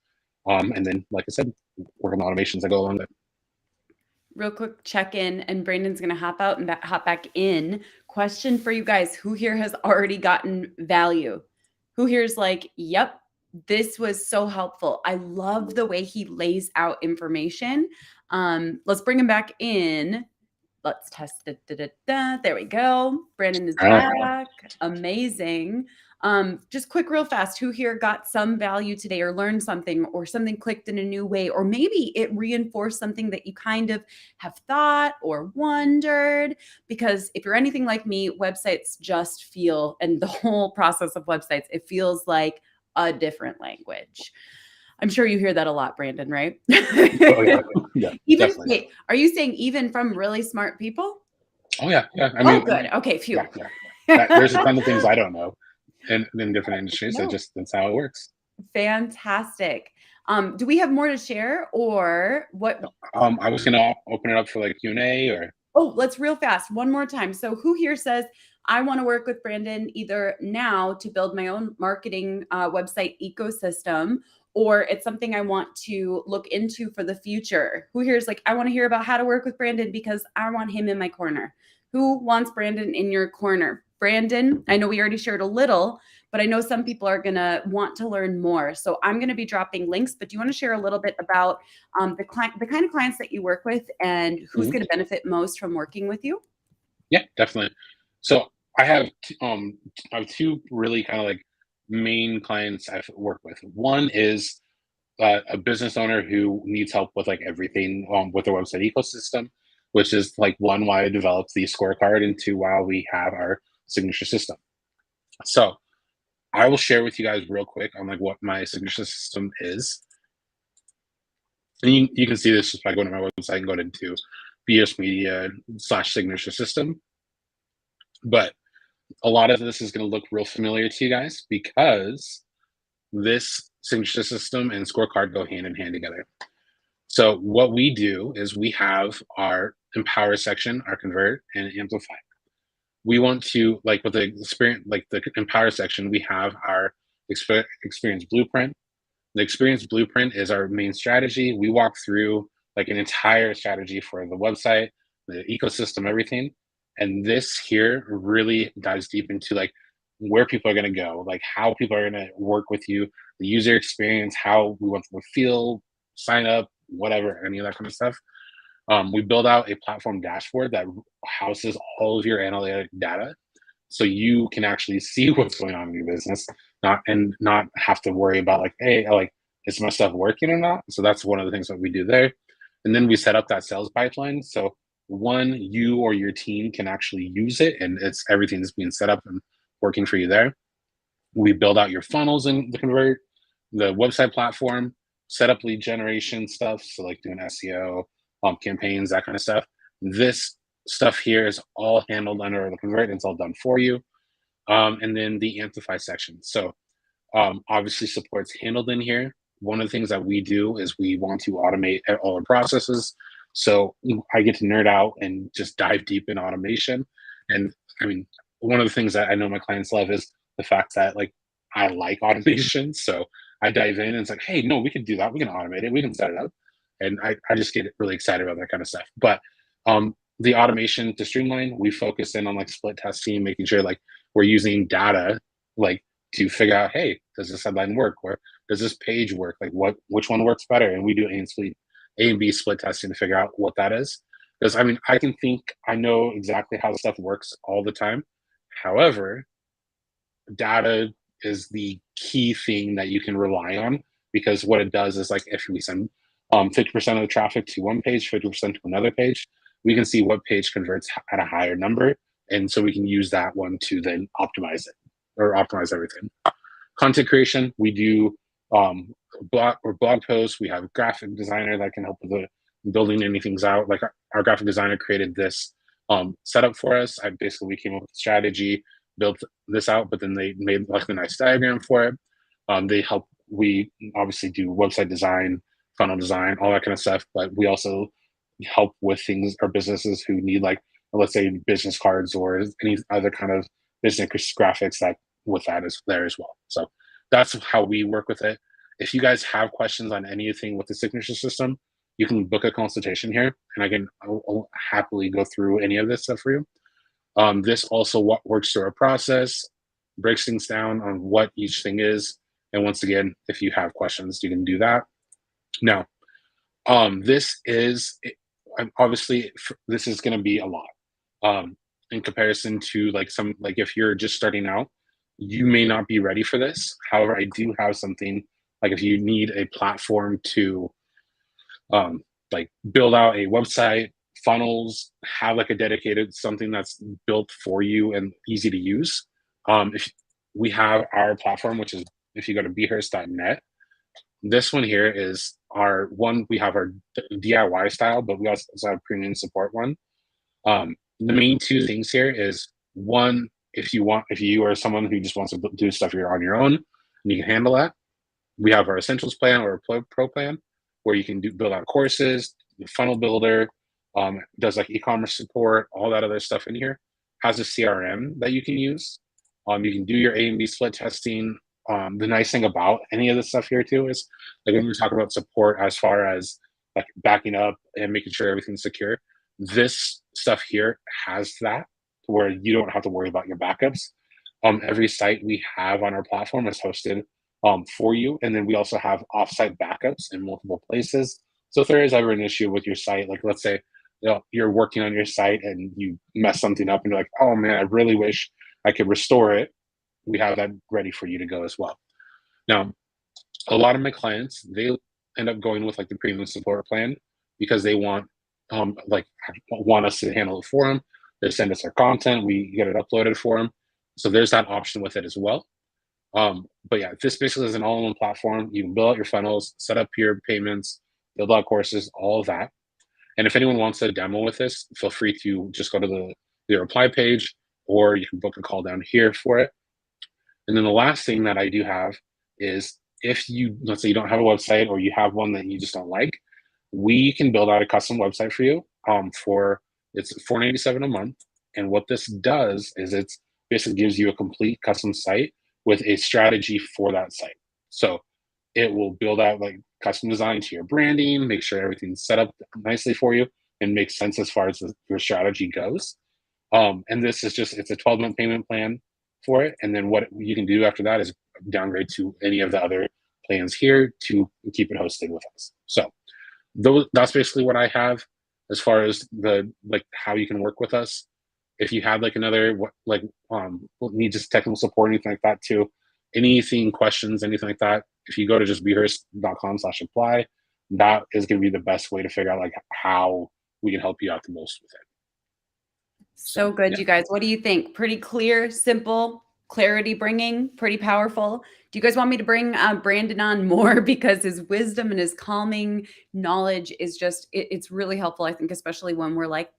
And then, like I said, work on the automations that go along with it. Real quick check-in, and Brandon's going to hop out and hop back in. Question for you guys. Who here has already gotten value? Who here's like, yep, this was so helpful. I love the way he lays out information. Let's bring him back in. Let's test it. There we go. Brandon is back. Amazing. Just quick, real fast. Who here got some value today or learned something or something clicked in a new way, or maybe it reinforced something that you kind of have thought or wondered? Because if you're anything like me, websites just feel, and the whole process of websites, it feels like a different language. I'm sure you hear that a lot, Brandon, right? Oh, yeah. Yeah, even, wait, are you saying even from really smart people? Oh, yeah. Yeah. I mean, good. Okay, phew. Yeah. There's a ton of things I don't know in different industries. No. That's how it works. Fantastic. Do we have more to share, or what? I was going to open it up for like Q&A or. Oh, let's real fast. One more time. So who here says, I want to work with Brandon either now to build my own marketing website ecosystem, or it's something I want to look into for the future? Who here is like, I want to hear about how to work with Brandon because I want him in my corner? Who wants Brandon in your corner? Brandon, I know we already shared a little, but I know some people are going to want to learn more. So I'm going to be dropping links, but do you want to share a little bit about the kind of clients that you work with and who's going to benefit most from working with you? Yeah, definitely. So I have two really kind of like main clients I've worked with. One is a business owner who needs help with like everything with their website ecosystem, which is like one, why I developed the scorecard, and two, why we have our signature system. So I will share with you guys real quick on like what my signature system is. And you can see this just by going to my website and going into BS Media /signature system. But a lot of this is going to look real familiar to you guys because this signature system and scorecard go hand in hand together. So what we do is we have our Empower section, our Convert, and Amplify. We want to, like with the experience, like the Empower section, we have our experience blueprint. The experience blueprint is our main strategy. We walk through like an entire strategy for the website, the ecosystem, everything. And this here really dives deep into like where people are going to go, like how people are going to work with you, the user experience, how we want them to feel, sign up, whatever, any of that kind of stuff. We build out a platform dashboard that houses all of your analytic data, so you can actually see what's going on in your business, not have to worry about like, hey, like, is my stuff working or not? So that's one of the things that we do there. And then we set up that sales pipeline. So one, you or your team can actually use it, and it's everything's being set up and working for you there. We build out your funnels in the Convert, the website platform, set up lead generation stuff. So like doing SEO, campaigns, that kind of stuff. This stuff here is all handled under the Convert, and it's all done for you. And then the Amplify section. So obviously support's handled in here. One of the things that we do is we want to automate all our processes. So I get to nerd out and just dive deep in automation. And I mean, one of the things that I know my clients love is the fact that like I like automation. So I dive in and it's like, hey, no, we can do that. We can automate it. We can set it up. And I just get really excited about that kind of stuff. But the automation to streamline, we focus in on like split testing, making sure like we're using data like to figure out, hey, does this headline work, or does this page work? Like which one works better? And we do A and B split testing to figure out what that is. Because I mean, I know exactly how stuff works all the time. However, data is the key thing that you can rely on, because what it does is like if we send 50% of the traffic to one page, 50% to another page, we can see what page converts at a higher number, And so we can use that one to then optimize it or optimize everything. Content creation, we do blog posts. We have a graphic designer that can help with the building anything out. Like our graphic designer created this setup for us. We came up with a strategy, built this out, but then they made like a nice diagram for it. We obviously do website design, funnel design, all that kind of stuff, but we also help with things or businesses who need, like, let's say, business cards or any other kind of business graphics that with that is there as well. So that's how we work with it. If you guys have questions on anything with the signature system, you can book a consultation here, and I'll happily go through any of this stuff for you. This also works through our process, breaks things down on what each thing is. And once again, if you have questions, you can do that. Now, this is obviously this is going to be a lot in comparison to like if you're just starting out, you may not be ready for this. However, I do have something like if you need a platform to like build out a website, funnels, have like a dedicated something that's built for you and easy to use. If we have our platform, which is if you go to bhirst.net, this one here is our one. We have our DIY style, but we also have premium support one. The main two things here is one, if you are someone who just wants to do stuff here on your own and you can handle that, we have our essentials plan or a pro plan where you can build out courses, funnel builder, does like e-commerce support, all that other stuff in here. Has a CRM that you can use. You can do your A and B split testing. The nice thing about any of this stuff here too is like when we talk about support as far as like backing up and making sure everything's secure, this stuff here has that where you don't have to worry about your backups. Every site we have on our platform is hosted for you, and then we also have offsite backups in multiple places. So if there is ever an issue with your site, like let's say you're working on your site and you mess something up and you're like, oh man, I really wish I could restore it, we have that ready for you to go as well. Now, a lot of my clients, they end up going with like the premium support plan because they want us to handle it for them. They send us our content, we get it uploaded for them. So there's that option with it as well. But yeah, this basically is an all-in-one platform. You can build out your funnels, set up your payments, build out courses, all of that. And if anyone wants a demo with this, feel free to just go to the reply page, or you can book a call down here for it. And then the last thing that I do have is if let's say you don't have a website or you have one that you just don't like, we can build out a custom website for you it's $497 a month. And what this does is it basically gives you a complete custom site with a strategy for that site. So it will build out like custom design to your branding, make sure everything's set up nicely for you and makes sense as far as your strategy goes. And this is it's a 12-month payment plan for it. And then what you can do after that is downgrade to any of the other plans here to keep it hosted with us. So that's basically what I have as far as how you can work with us. If you have like another need just technical support, anything like that too, questions, anything like that, if you go to just bhirst.com/apply, that is going to be the best way to figure out like how we can help you out the most with it. So good, yeah. You guys. What do you think? Pretty clear, simple, clarity bringing, pretty powerful. Do you guys want me to bring Brandon on more because his wisdom and his calming knowledge is it's really helpful, I think, especially when we're like,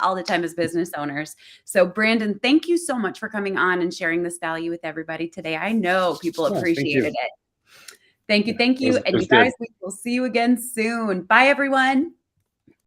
all the time as business owners. So Brandon, thank you so much for coming on and sharing this value with everybody today. I know people appreciated it. Thank you. Thank you. And you guys, we will see you again soon. Bye, everyone.